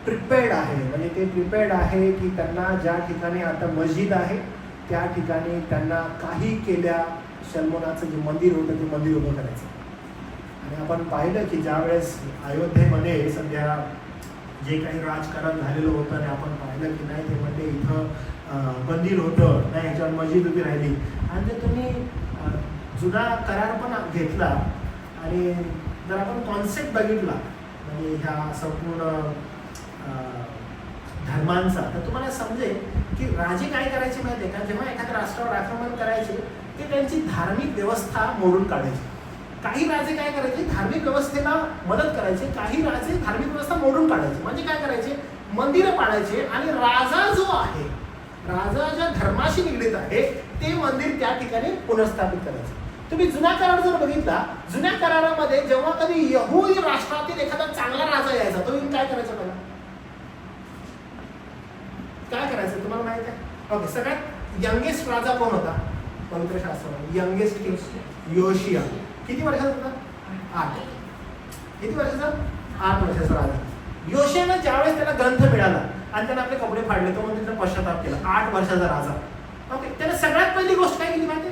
प्रिपेअर्ड आहे, म्हणजे ते प्रिपेअर्ड आहे की त्यांना ज्या ठिकाणी आता मस्जिद आहे त्या ठिकाणी त्यांना काही केल्या शल्मोनाचं जे मंदिर होतं ते मंदिर उभं करायचं. आणि आपण पाहिलं की ज्या वेळेस अयोध्येमध्ये सध्या जे काही राजकारण झालेलं होतं आणि आपण पाहिलं की नाही ते म्हणजे इथं मंदिर होतं नाही, ह्याच्यावर मस्जिद उभी राहिली. आणि ते तुम्ही जुना करार पण घेतला आणि जर आपण कॉन्सेप्ट बघितला म्हणजे ह्या संपूर्ण धर्मांचा, तर तुम्हाला समजेल की राजे काय करायचे माहिती आहे का? जेव्हा एखाद्या राष्ट्रावर आक्रमण करायचे ते त्यांची धार्मिक व्यवस्था मोडून काढायची. काही राजे काय करायचे? धार्मिक व्यवस्थेला मदत करायचे. काही राजे धार्मिक व्यवस्था मोडून काढायचे. म्हणजे काय करायचे? मंदिरं पाडायचे आणि राजा जो आहे, राजा ज्या धर्माशी निगडीत आहे ते मंदिर त्या ठिकाणी पुनर्स्थापित करायचे. तुम्ही जुना करार जर बघितला, जुन्या करारामध्ये जेव्हा कधी यहुदी राष्ट्रातील एखादा चांगला राजा यायचा, तो काय करायचा? पहिला काय करायचं तुम्हाला माहिती आहे? ओके, सगळ्यात यंगेस्ट राजा कोण होता पवित्र शास्त्रामध्ये? यंगेस्ट किंग योशिया. किती वर्षाचा होता? 8. किती वर्षाचा? 8 वर्षाचा राजा. योशियानं ज्यावेळेस त्याला ग्रंथ मिळाला आणि त्याने आपले कपडे फाडले, तो म्हणजे त्याचा पश्चाताप केला. 8 वर्षाचा राजा. ओके, त्याने सगळ्यात पहिली गोष्ट काय केली माहिती?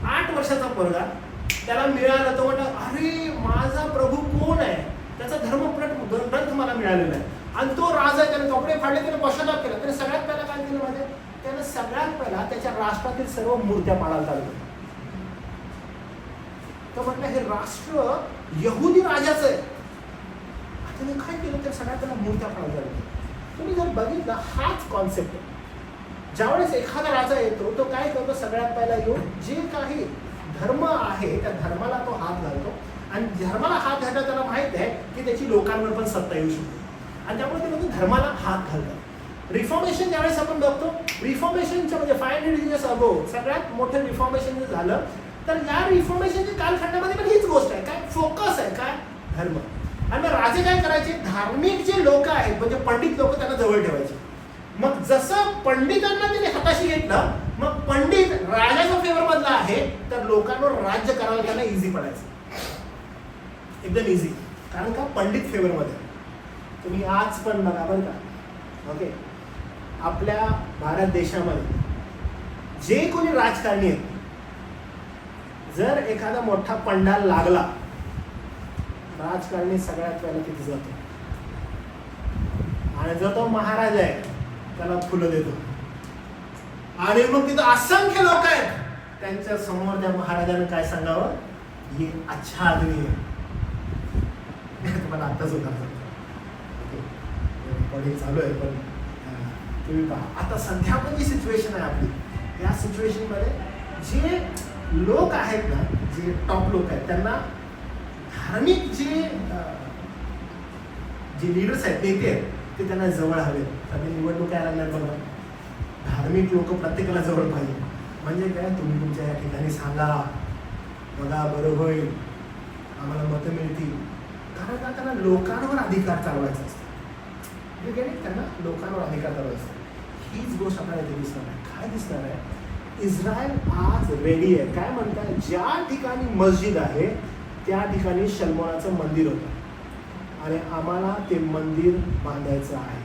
8 वर्षाचा पोरगा त्याला मिळाला, तो म्हणतो अरे माझा प्रभू कोण आहे, त्याचा धर्मपट ग्रंथ मला मिळालेला आहे. आणि तो राजा त्याने कपडे फाडले, त्याने पश्चाताप केला. त्याने सगळ्यात पहिला काय केलं माहिती? त्याने सगळ्यात पहिला त्याच्या राष्ट्रातील सर्व मूर्त्या पाडायला चालू केल्या. तो म्हटलं हे राष्ट्र यहुदी राजाचं आहे. त्याने काय केलं? तर सगळ्यात पहिला मूर्त्या पाडायला चालू केल्या. तुम्ही जर बघितलं, हाच कॉन्सेप्ट आहे. ज्यावेळेस एखादा राजा येतो तो काय करतो? सगळ्यात पहिला येऊन जे काही धर्म आहे त्या धर्माला तो हात घालतो. आणि धर्माला हात घालता त्याला माहित आहे की त्याची लोकांवर पण सत्ता येऊ शकते. आणि त्यामुळे ते लोक धर्माला हात घालतात. रिफॉर्मेशन ज्यावेळेस आपण बघतो, रिफॉर्मेशनच्या म्हणजे 500 years अगो सगळ्यात मोठं रिफॉर्मेशन जे झालं, तर या रिफॉर्मेशनच्या कालखंडामध्ये पण हीच गोष्ट आहे. काय फोकस आहे? काय? धर्म. आणि मग राजे काय करायचे? धार्मिक जे लोक आहेत म्हणजे पंडित लोक त्यांना जवळ ठेवायचे. मग जसं पंडितांना त्याने हाताशी घेतलं, मग पंडित राजाच्या फेवर मधला आहे, तर लोकांवर राज्य करायला त्यांना इझी पडायचं, एकदम इझी. कारण का पंडित फेवर मध्ये. तुम्ही आज पण बघा बरं का, ओके, आपल्या भारत देशामध्ये जे कोणी राजकारणी आहेत, जर एखादा मोठा पंडाल लागला, राजकारणी सगळ्यात पहिला तिथे जातो आणि जो तो महाराज आहे त्याला फुलं देतो. आणि मग तिथं असंख्य लोक आहेत, त्यांच्या समोर त्या महाराजांना काय सांगावं, हे अच्छा आदमी आहे. तुम्हाला आत्ताच उदाहरण रेकॉर्डिंग चालू आहे, पण तुम्ही पहा आता सध्या पण जी सिच्युएशन आहे आपली, या सिच्युएशन मध्ये जे लोक आहेत ना, जे टॉप लोक आहेत, त्यांना धार्मिक जे लीडर्स आहेत, नेते आहेत, ते त्यांना जवळ हवे. सध्या निवडणूक यायला लागल्या बघा, धार्मिक लोक प्रत्येकाला जवळ पाहिजे. म्हणजे काय, तुम्ही तुमच्या या ठिकाणी सांगा, बघा बरं होईल, आम्हाला मतं मिळतील. कारण का त्यांना लोकांवर अधिकार चालवायचा असतो, त्यांना लोकांवर अधिकार चालवायचा असतो. हीच गोष्ट आपल्याला इथे दिसणार आहे. काय दिसणार आहे, इस्रायल आज रेडी आहे. काय म्हणतात, ज्या ठिकाणी मस्जिद आहे त्या ठिकाणी शल्मोनाचं मंदिर होतं आणि आम्हाला ते मंदिर बांधायचं आहे.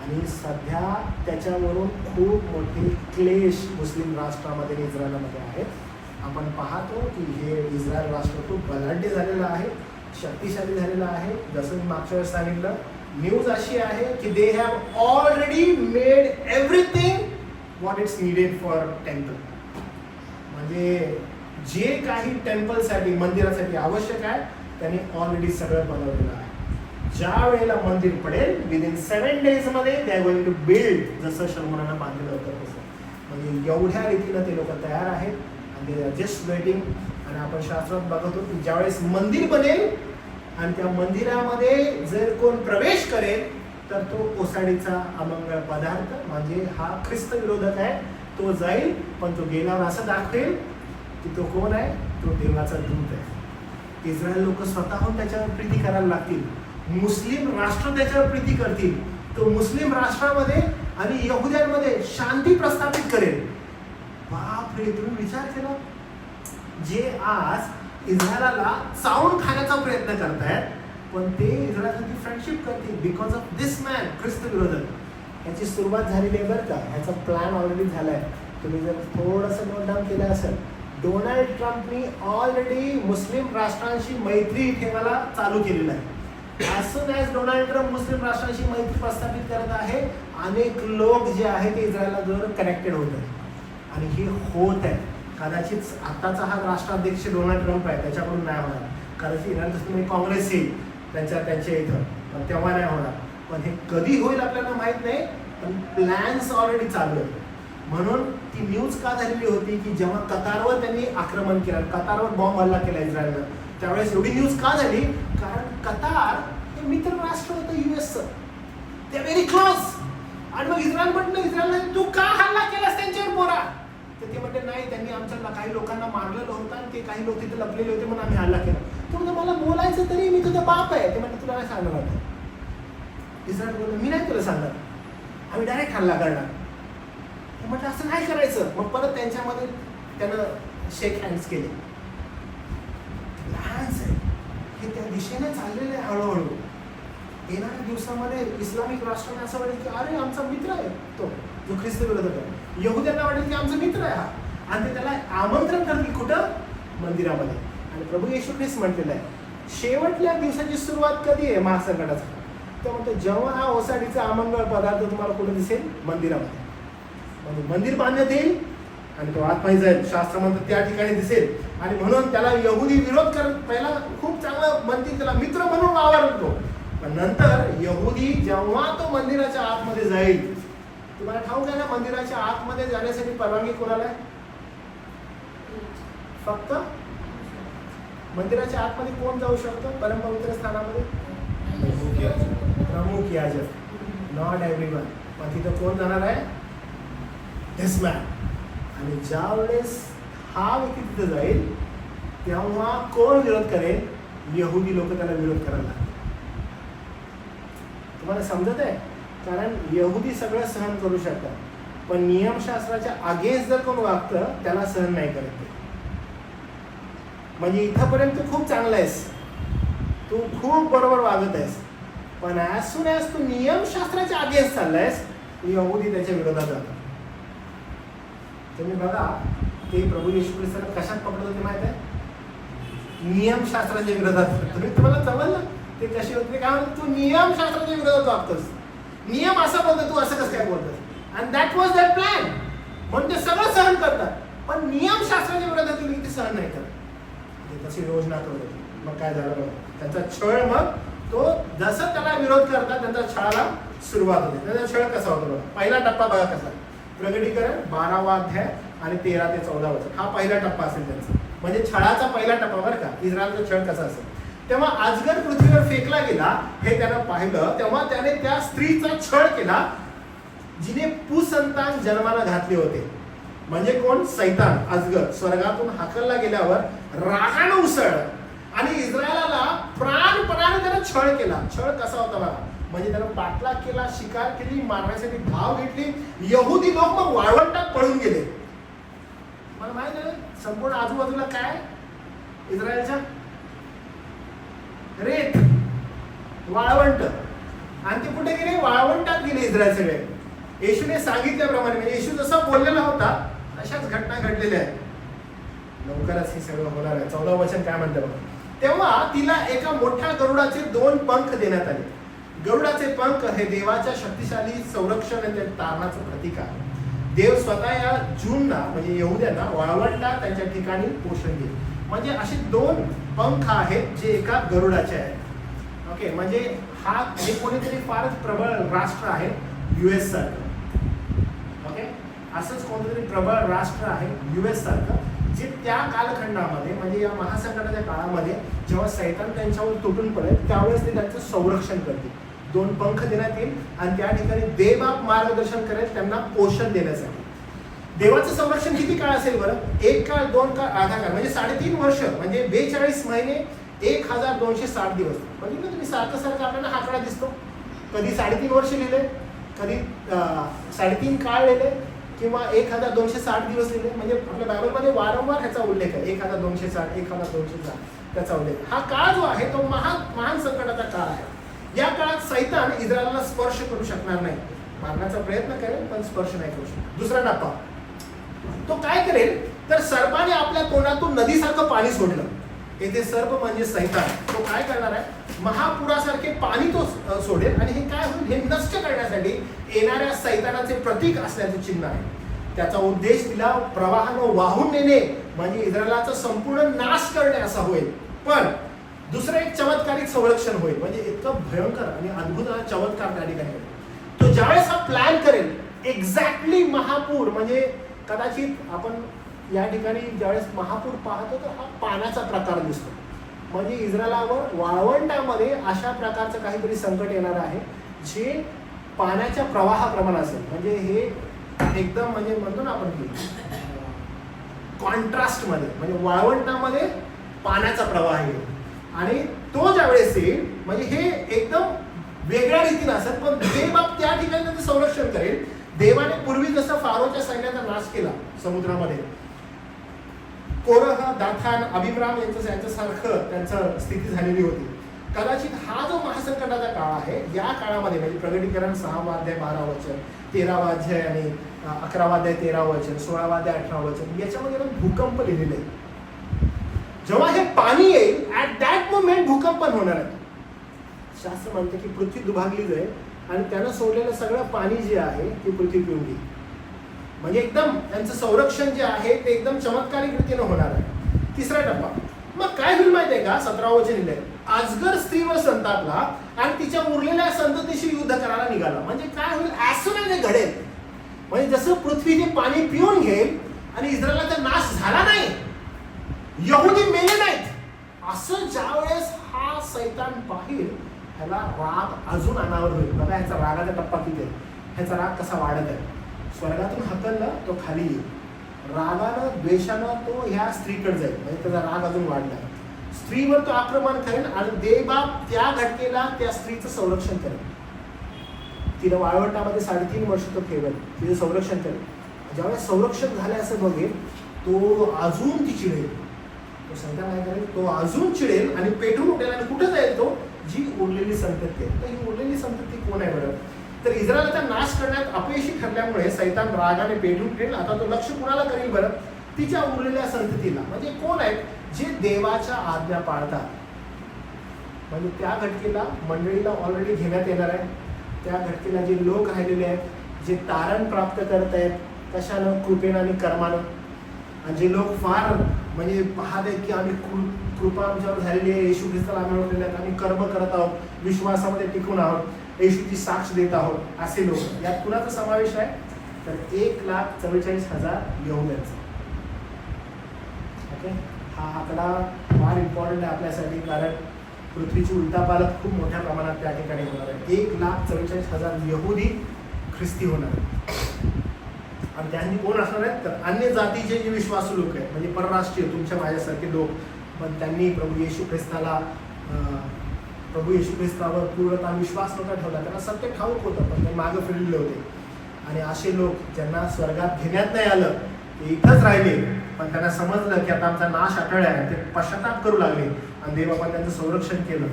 आणि सध्या त्याच्यावरून खूप मोठे क्लेश मुस्लिम राष्ट्रामध्ये आणि इस्रायलमध्ये आहेत. आपण पाहतो की हे इस्रायल राष्ट्र खूप बलाढ्य झालेलं आहे, शक्तिशाली झालेलं आहे. जसं मी मागच्या वेळेस सांगितलं, न्यूज अशी आहे की they have already made everything what it's needed for temple. म्हणजे जे काही टेम्पलसाठी, मंदिरासाठी आवश्यक आहे, त्यांनी ऑलरेडी सगळं बनवलेलं आहे. ज्या वेळेला मंदिर पडेल, विदिन 7 days मध्ये they are going to build, जसं शल्मोनानं बांधलेलं होतं तसं. म्हणजे एवढ्या रीतीनं ते लोक तयार आहेत आणि दे आर जस्ट वेटिंग. आणि आपण शास्त्रात बघतो की ज्यावेळेस मंदिर बनेल आणि त्या मंदिरामध्ये जर कोण प्रवेश करेल, तर तो ओसाडीचा अमंगळ पदार्थ, म्हणजे हा ख्रिस्त विरोधक आहे, तो जाईल. पण तो गेल्यावर असं दाखवेल की तो कोण आहे, तो देवाचा दूत आहे. इस्रायल लोक स्वतःहून त्याच्यावर प्रीती करायला लागतील, मुस्लिम राष्ट्र त्याच्यावर प्रीती करतील. तो मुस्लिम राष्ट्रामध्ये आणि यहुद्यांमध्ये शांती प्रस्थापित करेल. बापरे, तुम्ही विचार केला, जे आज इस्रायलाला चावून खाण्याचा प्रयत्न करतायत, पण ते इस्रायलसाठी फ्रेंडशिप करतील बिकॉज ऑफ दिस मॅन, ख्रिस्त विरोधक. याची सुरुवात झालेली आहे बरं का, ह्याचा प्लॅन ऑलरेडी झाला आहे. तुम्ही जर थोडंसं नोट डाऊन केलं असेल, डोनाल्ड ट्रम्पनी ऑलरेडी मुस्लिम राष्ट्रांशी मैत्री ठेवायला चालू केलेलं आहे. As soon as Donald Trump मुस्लिम राष्ट्रांशी मैत्री प्रस्थापित करत आहे, अनेक लोक जे आहेत ते इस्रायलला जोर कनेक्टेड होत आहेत. आणि हे होत आहे. कदाचित आताचा हा राष्ट्राध्यक्ष डोनाल्ड ट्रम्प आहे, त्याच्याकडून नाही होणार. कदाचित इराण काँग्रेस येईल त्यांच्या इथं, पण तेव्हा नाही होणार. पण हे कधी होईल आपल्याला माहीत नाही, पण प्लॅन्स ऑलरेडी चालू आहेत. म्हणून ती न्यूज का झालेली होती की जेव्हा कतारवर त्यांनी आक्रमण केलं, कतारवर बॉम्ब हल्ला केला इस्रायलनं, त्यावेळेस एवढी न्यूज का झाली, कारण कतार हे मित्र राष्ट्र होतं युएसचं, ते व्हेरी क्लोज. आणि मग इस्रायल म्हटलं, इस्रायल तू का हल्ला केलास त्यांच्यावर बोरा, तर ते म्हणते नाही, त्यांनी आमच्या काही लोकांना मारलेलं होतं आणि ते काही लोक तिथे लपलेले होते म्हणून आम्ही हल्ला केला. तो म्हणजे मला बोलायचं तरी, मी तुझा बाप आहे. ते म्हणते तुला काय सांगणार होतं. इस्रायल बोललं, मी नाही तुला सांगणार, आम्ही डायरेक्ट हल्ला करणार. म्हटलं असं नाही करायचं. मग परत त्यांच्यामध्ये त्यानं शेक हँड्स केले. प्लॅन्स आहे हे त्या दिशेने चाललेले आहे हळूहळू. येणाऱ्या दिवसामध्ये इस्लामिक राष्ट्राने असं वाटेल की अरे आमचा मित्र आहे तो, जो ख्रिस्त विरोधक आहे. यहुद्यांना वाटेल की आमचा मित्र आहे हा, आणि ते त्याला आमंत्रण करतील कुठं, मंदिरामध्ये. आणि प्रभू येशू ख्रिस्त म्हटलेलं आहे, शेवटल्या दिवसाची सुरुवात कधी आहे महासंकटाचा, तर म्हणतो जेव्हा हा ओसाडीचा अमंगळ पदार्थ तुम्हाला कुठे दिसेल, मंदिरामध्ये. म्हणजे मंदिर बांधण्यात येईल आणि तो आतमध्ये जाईल, शास्त्र म्हणतात त्या ठिकाणी दिसेल. आणि म्हणून त्याला यहुदी विरोध करत, पहिला खूप चांगलं म्हणतील, त्याला मित्र म्हणून वावरतो. पण नंतर यहुदी जेव्हा तो मंदिराच्या आतमध्ये जाईल, तुम्हाला ठाऊक आहे ना, मंदिराच्या आतमध्ये जाण्यासाठी परवानगी कोणाला आहे, फक्त मंदिराच्या आतमध्ये कोण जाऊ शकतो परमपवित्र स्थानामध्ये, प्रमुख याजक, नॉट एव्हरीवन. पण तिथं कोण जाणार आहे, दिस मॅन. आणि ज्या वेळेस हा व्यक्ती तिथे जाईल, तेव्हा कोण विरोध करेल, यहुदी लोक त्याला विरोध करायला लागतील. तुम्हाला समजत आहे, कारण यहुदी सगळं सहन करू शकतात, पण नियमशास्त्राच्या अगेन्स्ट जर कोण वागतं त्याला सहन नाही करत ते. म्हणजे इथंपर्यंत तू खूप चांगला आहेस, तू खूप बरोबर वागत आहेस, पण ॲज सून ॲज तू नियमशास्त्राच्या अगेन्स्ट चाललायस, यहुदी त्याच्या विरोधात जातात. तुम्ही बघा ते प्रभू येशू ख्रिस्ताला कशात पकडत होते माहिती आहे? नियमशास्त्राच्या विरोधात. तुम्हाला समजलं ते कसे होते? काय म्हणत, तू नियमशास्त्राच्या विरोधात वागतोस, नियम असं बोलतो, तू असं कसं काय बोलतोस? And that was that plan. म्हणून ते सगळं सहन करतात, पण नियमशास्त्राच्या विरोधात गेली ते सहन नाही करत. तशी योजना करत होती. मग काय झालं बघा, त्यांचा छळ, मग तो जसं त्याला विरोध करतात त्यांचा छळाला सुरुवात होते. त्यांचा छळ कसा होतो बघा. पहिला टप्पा बघा कसा, प्रगटीकरण 12वा अध्याय आणि 13 ते 14 वचन, हा पहिला टप्पा असेल त्यांचा. म्हणजे छळाचा पहिला टप्पा बरं का, इस्रायलचा छळ कसा असेल. तेव्हा अजगर पृथ्वीवर फेकला गेला हे त्यानं पाहिलं, तेव्हा त्याने त्या स्त्रीचा छळ केला जिने पुसंतान जन्माला घातले होते. म्हणजे कोण? सैतान, अजगर स्वर्गातून हाकलला गेल्यावर रागानं उसळलं आणि इस्रायलाला प्राणपणाने त्यानं छळ केला. छळ कसा होता बघा, म्हणजे त्यानं पाठलाग केला, शिकार केली, मारण्यासाठी धाव घेतली. यहुदी लोक मग वाळवंटात पळून गेले. मला माहिती आहे संपूर्ण आजूबाजूला काय इस्रायलच्या रेत, वाळवंट, आणि ते कुठे गेले? वाळवंटात गेले इस्रायल सगळे. येशूने सांगितल्याप्रमाणे, म्हणजे येशू जसा बोललेला होता अशाच घटना घडलेल्या आहेत. लवकरच हे सगळं होणार आहे. 14 वचन काय म्हणतं बघा. तेव्हा तिला एका मोठ्या गरुडाचे 2 पंख देण्यात आले. गरुडाचे पंख हे देवाच्या शक्तिशाली संरक्षण आणि तारणाचं प्रतीक आहे. देव स्वतः या जूंना म्हणजे यहुद्यांना वाळवंटात त्यांच्या ठिकाणी पोषण देईल. म्हणजे असे 2 पंख आहेत जे एका गरुडाचे आहेत. ओके, म्हणजे हा हे कोणीतरी फारच प्रबळ राष्ट्र आहे US सारखं. ओके, असंच कोणतरी प्रबळ राष्ट्र आहे US सारखं, जे त्या कालखंडामध्ये म्हणजे या महासंकटाच्या काळामध्ये जेव्हा सैतान त्यांच्यावर तुटून पडेल त्यावेळेस ते त्यांचं संरक्षण करतील. 2 पंख देण्यात येईल आणि त्या ठिकाणी देवबाप मार्गदर्शन करेल त्यांना पोषण देण्यासाठी. देवाचं संरक्षण किती काळ असेल बरं? 1 काळ, 2 काळ, अर्धा काळ, म्हणजे 3.5 वर्ष, म्हणजे 42 महिने, 1260 दिवस. म्हणजे तुम्ही सारखं सारखं आपल्याला हा आकडा दिसतो. कधी 3.5 वर्ष लिहिले, कधी 3.5 काळ लिहिले, किंवा 1260 दिवस लिहिले. म्हणजे आपल्या बायबलमध्ये वारंवार ह्याचा उल्लेख आहे. 1260, 1260 त्याचा उल्लेख. हा काळ जो आहे तो महान संकटाचा काळ आहे. या काळात सैतान इस्रायलला स्पर्श करू शकणार नाही. मारण्याचा प्रयत्न करेल पण स्पर्श नाही करू शकणार. दुसरा टप्पा, तो काय करेल तर सर्पाने आपल्या तोंडातून नदीसारखं पाणी सोडलं. येथे सर्प म्हणजे सैतान. तो काय करणार आहे? महापुरासारखे पाणी तो सोडेल आणि हे काय होईल? हे नष्ट करण्यासाठी येणाऱ्या सैतानाचे प्रतीक असल्याचे चिन्ह आहे. त्याचा उद्देश तिला प्रवाहानं वाहून नेणे म्हणजे इस्रायलाचा संपूर्ण नाश करणे असा होईल. पण दुसरं एक चमत्कारिक संरक्षण होईल. म्हणजे इतकं भयंकर आणि अद्भुत चमत्कार त्या ठिकाणी होईल. तो ज्यावेळेस हा प्लॅन करेल एक्झॅक्टली महापूर, म्हणजे कदाचित आपण या ठिकाणी ज्यावेळेस महापूर पाहतो तर हा पाण्याचा प्रकार दिसतो. म्हणजे इस्रायलावर वाळवंटामध्ये अशा प्रकारचं काहीतरी संकट येणार आहे जे पाण्याच्या प्रवाहाप्रमाणे असेल. म्हणजे हे एकदम म्हणजे म्हणतो ना आपण की कॉन्ट्रास्ट मध्ये, म्हणजे वाळवंटामध्ये पाण्याचा प्रवाह येईल आणि तो ज्यावेळेस येईल म्हणजे हे एकदम वेगळ्या रीतीने असेल. पण देवबाप त्या ठिकाणी त्याचं संरक्षण करेल. देवाने पूर्वी जसं फारोच्या सैन्याचा नाश केला समुद्रामध्ये, कोरह, दाथान, अभिमराम यांच्यासारखं त्यांचं स्थिती झालेली होती. कदाचित हा जो महासंकटाचा काळ आहे या काळामध्ये म्हणजे प्रगटीकरण 6वा अध्याय 12 वचन, 13वा अध्याय आणि 11वा अध्याय 13 वचन, 16वा अध्याय 18 वचन, याच्यामध्ये भूकंप लिहिलेले आहे. जेव्हा हे पाणी येईल ऍट दॅट मोमेंट भूकंप होणार आहे. शास्त्र म्हणते की पृथ्वी दुभागली जाईल आणि त्यानं सोडलेलं सगळं पाणी जे आहे ते पृथ्वी पिऊन घेईल. म्हणजे एकदम त्यांचं संरक्षण जे आहे ते एकदम चमत्कारिक रीतीने होणार आहे. तिसरा टप्पा, मग काय होईल माहिती आहे का? 17 वचन लिहिलंय, अजगर स्त्रीवर संतापला आणि तिच्या उरलेल्या संततीशी युद्ध करायला निघाला. म्हणजे काय होईल? ऍज सून ऍज घडेल, म्हणजे जसं पृथ्वी ते पाणी पिऊन घेईल आणि इस्रायलचा नाश झाला नाही, यहुदी मेले नाहीत, असं ज्यावेळेस हा सैतान पाहिल ह्याला राग अजून अनावर होईल. बघा ह्याचा रागाचा टप्पा किती आहे, ह्याचा राग कसा वाढत आहे. स्वर्गातून हकललं तो खाली येईल, रागानं द्वेषानं तो ह्या स्त्रीकडे जाईल, म्हणजे त्याचा राग अजून वाढला. स्त्रीवर तो आक्रमण करेल आणि देवबाप त्या घटनेला त्या स्त्रीचं संरक्षण करेल. तिला वाळवंटामध्ये 3.5 वर्ष तो ठेवेल, तिचं संरक्षण करेल. ज्यावेळेस संरक्षण झाले असं बघेल, तो अजून ती चिडेल. तो सैतान काय करेल, तो अजून चिडेल आणि पेटून उठेल. आणि कुठं जाईल तो, जी उरलेली संतती आहे. तर ही उरलेली संतती कोण आहे बरं? तर इस्रायलचा नाश करण्यात अपयशी ठरल्यामुळे सैतान रागाने पेटून उठेल. आता तो लक्ष कुणाला करेल बरं? तिच्या उरलेल्या संततीला. म्हणजे कोण आहेत? जे देवाच्या आज्ञा पाळतात. म्हणजे त्या घटकेला, मंडळीला ऑलरेडी घेण्यात येणार आहे. त्या घटकेला जे लोक राहिलेले आहेत, जे तारण प्राप्त करत आहेत, कशानं? कृपेनं आणि कर्मानं. आणि जे लोक फार म्हणजे पाहत आहेत की आम्ही कृपा आमच्यावर झालेली आहे, येशू ख्रिस्ताला आम्ही ओळखलेले आहेत, आम्ही कर्म करत आहोत, विश्वासामध्ये टिकून आहोत, येशूची साक्ष देत आहोत, असे लोक. यात कुणाचा समावेश आहे? तर 1,44,000 यहुद्यांचा. ओके, हा आकडा फार इम्पॉर्टंट आहे आपल्यासाठी, कारण पृथ्वीची उलटापालट खूप मोठ्या प्रमाणात त्या ठिकाणी होणार आहे. 1,44,000 यहुदी ख्रिस्ती होणार आहेत. आणि त्यांनी कोण असणार आहेत? तर अन्य जातीचे जे विश्वासू लोक आहेत, म्हणजे परराष्ट्रीय तुमच्या माझ्यासारखे लोक, पण त्यांनी प्रभू येशू ख्रिस्तावर पूर्णतः विश्वास नव्हता ठेवला. त्यांना सत्य ठाऊक होतं, पण ते मागं फिरलेले होते. आणि असे लोक ज्यांना स्वर्गात घेण्यात नाही आलं, ते इथंच राहिले, पण त्यांना समजलं की आता आमचा नाश अटळ आहे. ते पश्चाताप करू लागले आणि देवाने त्यांचं संरक्षण केलं.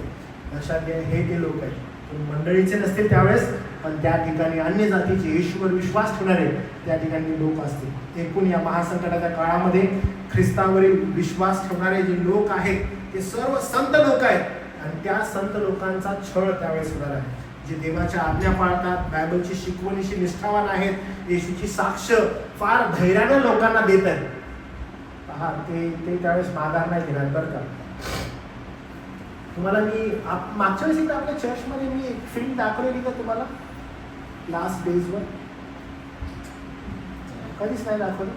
लक्षात घ्या, हे ते लोक आहेत. मंडळीचे नसतील त्यावेळेस, पण त्या ठिकाणी अन्य जातीचे येशूवर विश्वास ठेवणारे त्या ठिकाणी लोक असतील. एकूण या महासंकटाच्या काळामध्ये ख्रिस्तावरील विश्वास ठेवणारे जे लोक आहेत, ते सर्व संत लोक आहेत. आणि त्या संत लोकांचा छळ त्यावेळेस होणार आहे. जे देवाच्या आज्ञा पाळतात, बायबलची शिकवणीशी निष्ठावान आहेत, येशूची साक्ष फार धैर्यानं लोकांना देत आहेत. पहा, ते त्यावेळेस माघार नाही घेणार बरं का. तुम्हाला मी मागच्या वेळेस एकदा आपल्या चर्चमध्ये मी एक फिल्म दाखवलेली का तुम्हाला, लास्ट डेजवर? कधीच नाही दाखवलं.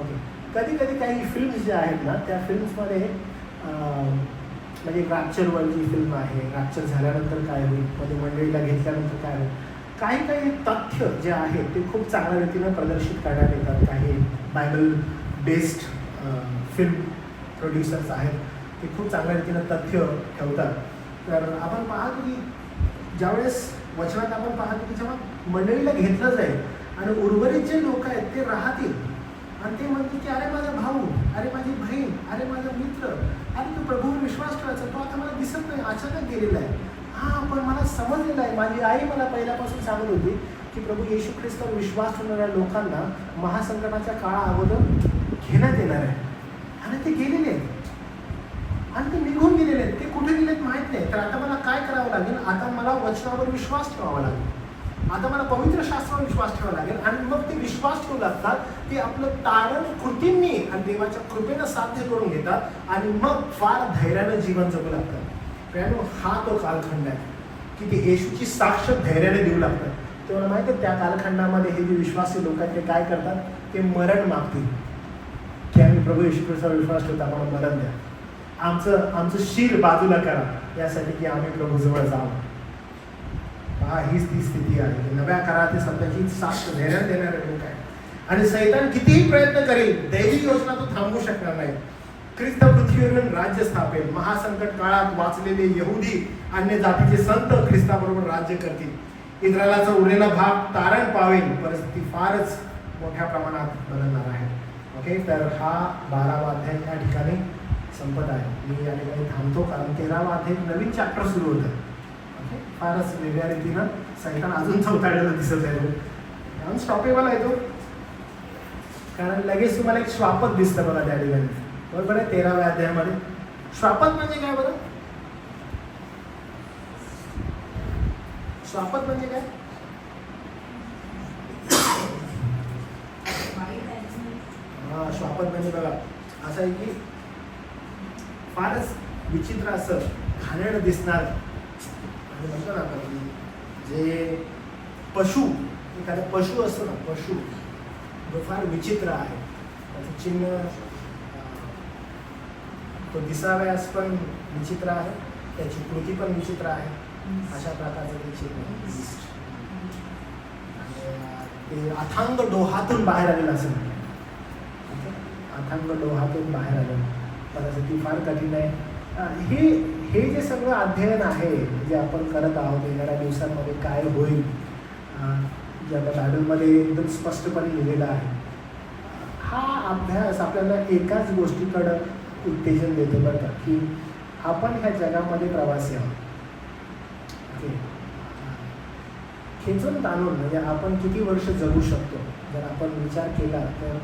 ओके, कधी कधी काही फिल्म्स ज्या आहेत ना, त्या फिल्म्समध्ये म्हणजे रॅप्चरवरची फिल्म आहे, रॅप्चर झाल्यानंतर काय होईल, मध्ये मंडळीला घेतल्यानंतर काय होईल, काही काही तथ्य जे आहेत ते खूप चांगल्या रीतीनं प्रदर्शित करण्यात येतात. काही बायबल बेस्ड फिल्म प्रोड्युसर्स आहेत, ते खूप चांगल्या रीतीनं तथ्य ठेवतात. तर आपण पाहतो की ज्यावेळेस वचनात आपण पाहतो की जेव्हा मंडळीला घेतलं जाईल आणि उर्वरित जे लोक आहेत ते राहतील आणि ते म्हणतील की अरे माझा भाऊ, अरे माझी बहीण, अरे माझा मित्र, अरे तू प्रभूवर विश्वास ठेवायचा, तो आता मला दिसत नाही, अचानक गेलेला आहे. हां, पण मला समजलेलं आहे, माझी आई मला पहिल्यापासून सांगत होती की प्रभू येशू ख्रिस्तावर विश्वास ठेवणाऱ्या लोकांना महासंकटाच्या काळा अगोदर घेण्यात येणार आहे. आणि ते गेलेले आहेत आणि ते निघून गेलेले आहेत. ते कुठे गेलेत माहीत नाही. तर आता मला काय करावं लागेल? आता मला वचनावर विश्वास ठेवावा लागेल. आता मला पवित्र शास्त्रावर विश्वास ठेवावा लागेल. आणि मग ते विश्वास ठेवू लागतात, ते आपलं तारण कृतींनी आणि देवाच्या कृपेनं साध्य करून घेतात आणि मग फार धैर्यानं जीवन जगू लागतात. त्यामुळे हा तो कालखंड आहे की ते येशूची साक्ष धैर्याने देऊ लागतात. तेव्हा माहिती आहे, त्या कालखंडामध्ये हे जे विश्वासी लोक आहेत ते काय करतात? ते मरण मागतील की आम्ही प्रभू येशू ख्रिस्तावर विश्वास ठेवतो, आम्हाला मरण द्या, आमचं शीर बाजूला करा, यासाठी की आम्ही प्रभूजवळ जावं. पहा, हीच ती स्थिती आहे. नव्या करारातील संतांची साक्ष धैर्याने देणारे लोक आहेत. आणि सैतान कितीही प्रयत्न करेल, दैवी योजना तो थांबवू शकणार नाही. ख्रिस्त पृथ्वीवरून राज्य स्थापेल. महासंकट काळात वाचलेले यहुदी अन्य जातीचे संत ख्रिस्ताबरोबर राज्य करतील. इस्रायलाचा उरलेला भाग तारण पावेल. परिस्थिती फारच मोठ्या प्रमाणात बदलणार आहे. ओके, तर हा 12वा अध्याय या ठिकाणी संपत आहे. मी या ठिकाणी थांबतो, कारण 13वा अध्याय नवीन चॅप्टर सुरू होतं. ओके, फारच वेगळ्या रीतीनं सैतान अजून चौथाळलेला दिसत आहे. म्हणून स्टॉपेबल आहे तो, कारण लगेच तुम्हाला एक श्वापक दिसतं बघा त्या ठिकाणी. बरोबर आहे, 13व्या अध्यायामध्ये. श्वापक म्हणजे काय बरं? श्वापक म्हणजे काय? श्वापक म्हणजे बघा असं आहे की फारच विचित्र असं घाणेरडं दिसणार, आणि म्हणतो ना आपण जे पशु, एखादा पशु असतो ना, पशु जो फार विचित्र आहे, त्याचं चिन्ह तो दिसाव्यास पण विचित्र आहे, त्याची कृती पण विचित्र आहे, अशा प्रकारचं ते चिन्ह दिसतं. ते अथांग डोहातून बाहेर आलेलं असेल, अथांग डोहातून बाहेर आलं, परिस्थिती फार कठीण आहे. हे जे सगळं अध्ययन आहे जे आपण करत आहोत येणाऱ्या दिवसांमध्ये काय होईल, जे आपल्या बायबलमध्ये एकदम स्पष्टपणे लिहिलेला आहे, हा अभ्यास आपल्याला एकाच गोष्टीकडं उत्तेजन देतो बरं का, की आपण ह्या जगामध्ये प्रवासी आहोत. ओके, खेचून ताणून म्हणजे आपण किती वर्ष जगू शकतो जर आपण विचार केला तर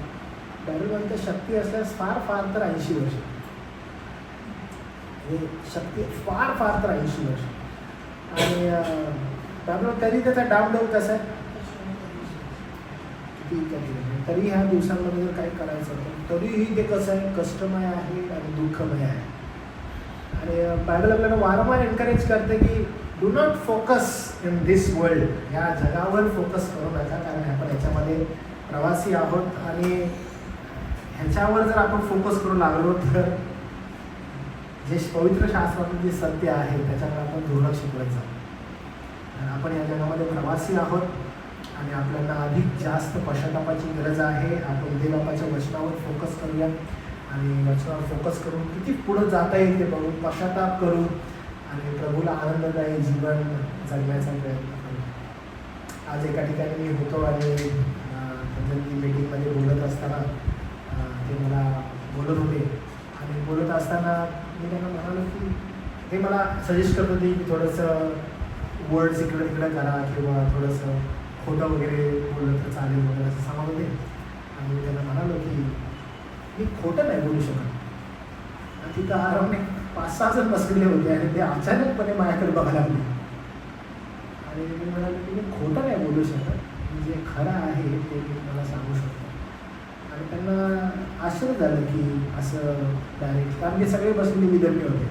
बायबलमध्ये शक्ती असल्यास फार फार तर 80 वर्ष, शक्ती फार फार तर 80 वर्ष. आणि बायबल तरी त्याचा डावडव कसा आहे, तरी ह्या दिवसांमध्ये जर काही करायचं होतं तरीही ते कसं आहे, कष्टमय आहे आणि दुःखमय आहे. आणि बायबल आपल्याला वारंवार एनकरेज करते की do not focus in this world, ह्या जगावर फोकस करू नका, कारण आपण ह्याच्यामध्ये प्रवासी आहोत आणि ह्याच्यावर जर आपण फोकस करू लागलो तर जे पवित्र शास्त्रातून जे सत्य आहे त्याच्याकडे आपण दुर्लक्ष करत जाऊ. आपण या जगामध्ये प्रवासी आहोत आणि आपल्याला अधिक जास्त पश्चातापाची गरज आहे. आपण देवबापाच्या वचनावर फोकस करूया आणि वचनावर फोकस करून किती पुढं जाता येईल ते बघून पश्चाताप करू आणि प्रभूला आनंददायी जीवन जगण्याचा प्रयत्न करू. आज एका ठिकाणी मी होतो आणि त्यांच्या मीटिंगमध्ये बोलत असताना ते मला बोलत होते आणि बोलत असताना मी त्यांना म्हणालो की ते मला सजेस्ट करत होते की थोडंसं वर्ड्स इकडं तिकडं करा किंवा थोडंसं खोटं वगैरे बोललं तर चालेल वगैरे असं सांगत होते. आणि मी त्यांना म्हणालो की मी खोटं नाही बोलू शकत. आणि तिथं आरामने 5-6 जण बसलेले होते आणि ते अचानकपणे माझ्याकडे बघायला लागले आणि मी म्हणालो की मी खोटं नाही बोलू शकत, जे खरं आहे ते मी मला सांगू शकतो. आणि त्यांना आश्चर्य झालं की असं डायरेक्ट, कारण ते सगळे बसलेले विदर्भी होते.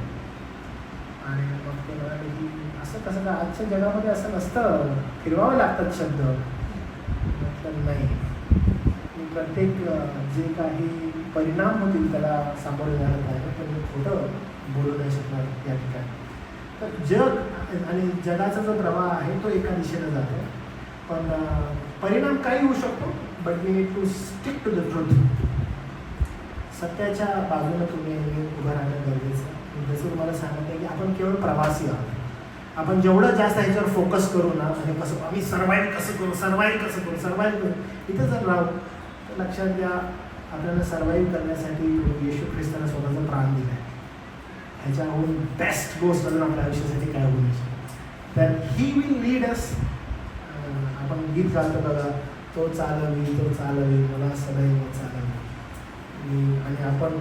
आणि मग ते म्हणाले की असं कसं का, आजच्या जगामध्ये असं नसतं, फिरवावे लागतात शब्द. म्हटलं नाही, मी प्रत्येक जे काही परिणाम होतील त्याला सामोरे जायला पाहिजे, पण मी खोटं बोलू नाही शकणार या ठिकाणी. तर जग आणि जगाचा जो प्रवाह आहे तो एका दिशेने जातो, पण परिणाम काही होऊ शकतो, but we need to stick to the truth. सत्याच्या बाजूने तुम्ही उभं राहणं गरजेचं. जसं तुम्हाला सांगते की आपण केवळ प्रवासी आहोत. आपण जेवढं जास्त ह्याच्यावर फोकस करू ना, म्हणजे कसं आम्ही सर्वाईव्ह करू, इथं जर राहू तर लक्षात घ्या आपल्याला सर्वाईव्ह करण्यासाठी येशू ख्रिस्ताने स्वतःचा प्राण दिला आहे. ह्याच्याहून बेस्ट गोष्ट अजून आपल्या आयुष्यासाठी काय होऊ शकते. तर ही विल लीड अस. आपण गीत गातो बघा, तो चालवी मला सदैव चालवी. आणि आपण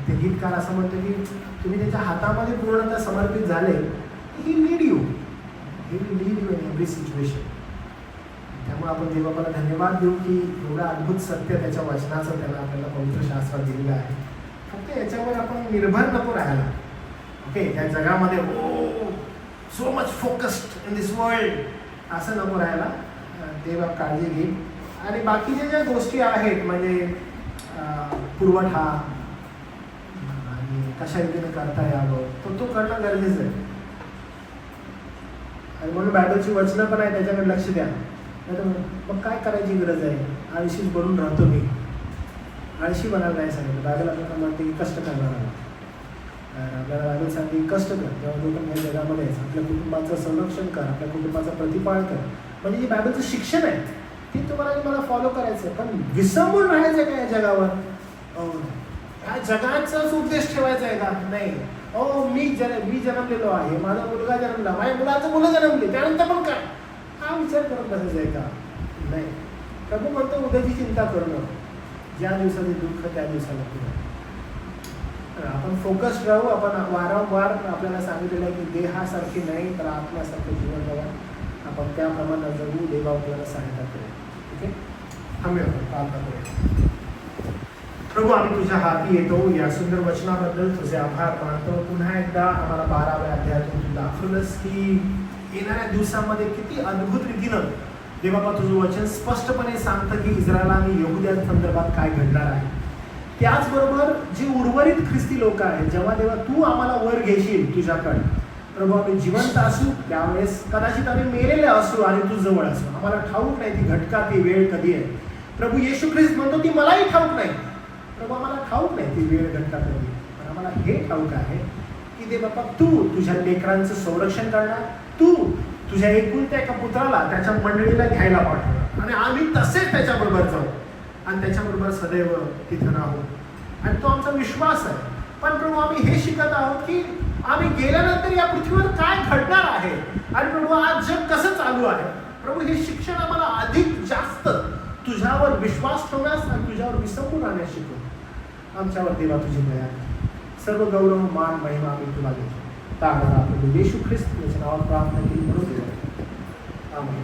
ते गीतकार असं म्हणतो की तुम्ही त्याच्या हातामध्ये पूर्णतः समर्पित झाले, he will lead you in every situation. त्यामुळे आपण देवाला धन्यवाद देऊ की एवढं अद्भुत सत्य त्याच्या वचनाचं त्याला आपल्याला पवित्र शास्त्रात दिलेलं आहे. फक्त याच्यावर आपण निर्भर नको राहायला. ओके, त्या जगामध्ये so much focused in this world असं नको राहायला. देव काळजी घेईल. आणि बाकीच्या ज्या गोष्टी आहेत म्हणजे पुरवठा आणि कशा रीतीने करता यावं तो करणं गरजेचं आहे. आणि म्हणून बायबलची वचनं पण आहे, त्याच्याकडे लक्ष द्या. मग काय करायची गरज आहे, आळशीच बनून राहतो मी. आळशी बनायला नाही सांगितलं. बायबल आपल्याला म्हणते की कष्ट करणार आहे. आपल्याला बायबल सांगते की कष्ट कर, जेव्हा तू पण या जगामध्ये आहेस. आपल्या कुटुंबाचं संरक्षण कर, आपल्या कुटुंबाचं प्रतिपाळ कर. म्हणजे जे बायबलचं शिक्षण आहे ते तुम्हाला मला फॉलो करायचं आहे. पण विसंबून राहायचं आहे का या जगावर? या जगाचाच उद्देश ठेवायचा आहे का? नाही. मी जन्मलेलो आहे, माझा मुलगा जन्मला, माझ्या मुलाचं मुलं जन्मले, त्यानंतर पण काय हा विचार करत बसायचा आहे का? नाही. प्रभू म्हणतो उद्याची चिंता करणं, ज्या दिवसाचे दुःख त्या दिवसाला पुढे. आपण फोकस्ड राहू. आपण वारंवार आपल्याला सांगितलेलं आहे की देहासारखी नाही तर आत्म्यासारखं जीवन जगा. आपण त्याप्रमाणे जगू. देव आपल्याला सहायता करेल. ठीक आहे, थांबूया, प्रार्थना करूया. प्रभू, आम्ही तुझ्या हाती येतो. या सुंदर वचनाबद्दल तुझे आभार मानतो. पुन्हा एकदा आम्हाला 12व्या अध्यायातून तू दाखवलंस की येणाऱ्या दिवसामध्ये किती अद्भुत रीतीनं देवबाबा तुझं वचन स्पष्टपणे सांगतं की इस्रायल आणि यहुद्यांसंदर्भात काय घडणार आहे. त्याचबरोबर जे उर्वरित ख्रिस्ती लोक आहेत, जेव्हा तू आम्हाला वर घेशील तुझ्याकडे, प्रभू आम्ही जिवंत असू त्यावेळेस कदाचित आम्ही मेलेले असू आणि तू जवळ असू. आम्हाला ठाऊक नाही ती घटका, ती वेळ कधी आहे. प्रभू येशू ख्रिस्त म्हणतो ती मलाही ठाऊक नाही. प्रभू आम्हाला ठाऊक नाही ती वेळ घटका कधी, पण आम्हाला हे ठाऊक आहे की दे बाबा तू तुझ्या लेकरांचं संरक्षण करणार, तू तुझ्या एकुलत्या एका पुत्राला त्याच्या मंडळीला घ्यायला पाठवणार आणि आम्ही तसेच त्याच्याबरोबर जाऊ आणि त्याच्याबरोबर सदैव तिथं राहू. आणि तो आमचा विश्वास आहे. पण प्रभू आम्ही हे शिकत आहोत की आम्ही गेल्यानंतर या पृथ्वीवर काय घडणार आहे आणि प्रभू आज जग कसं चालू आहे. प्रभू हे शिक्षण आम्हाला अधिक जास्त तुझ्यावर विश्वास ठेवण्यास आणि तुझ्यावर विसंबून राहण्यास शिकव. आमच्यावर देवा तुझी दया. सर्व गौरव मान महिमा आम्ही तुला देतो. तारा प्रभू येशू ख्रिस्त याच्या नावात प्रार्थना केली म्हणून आमेन.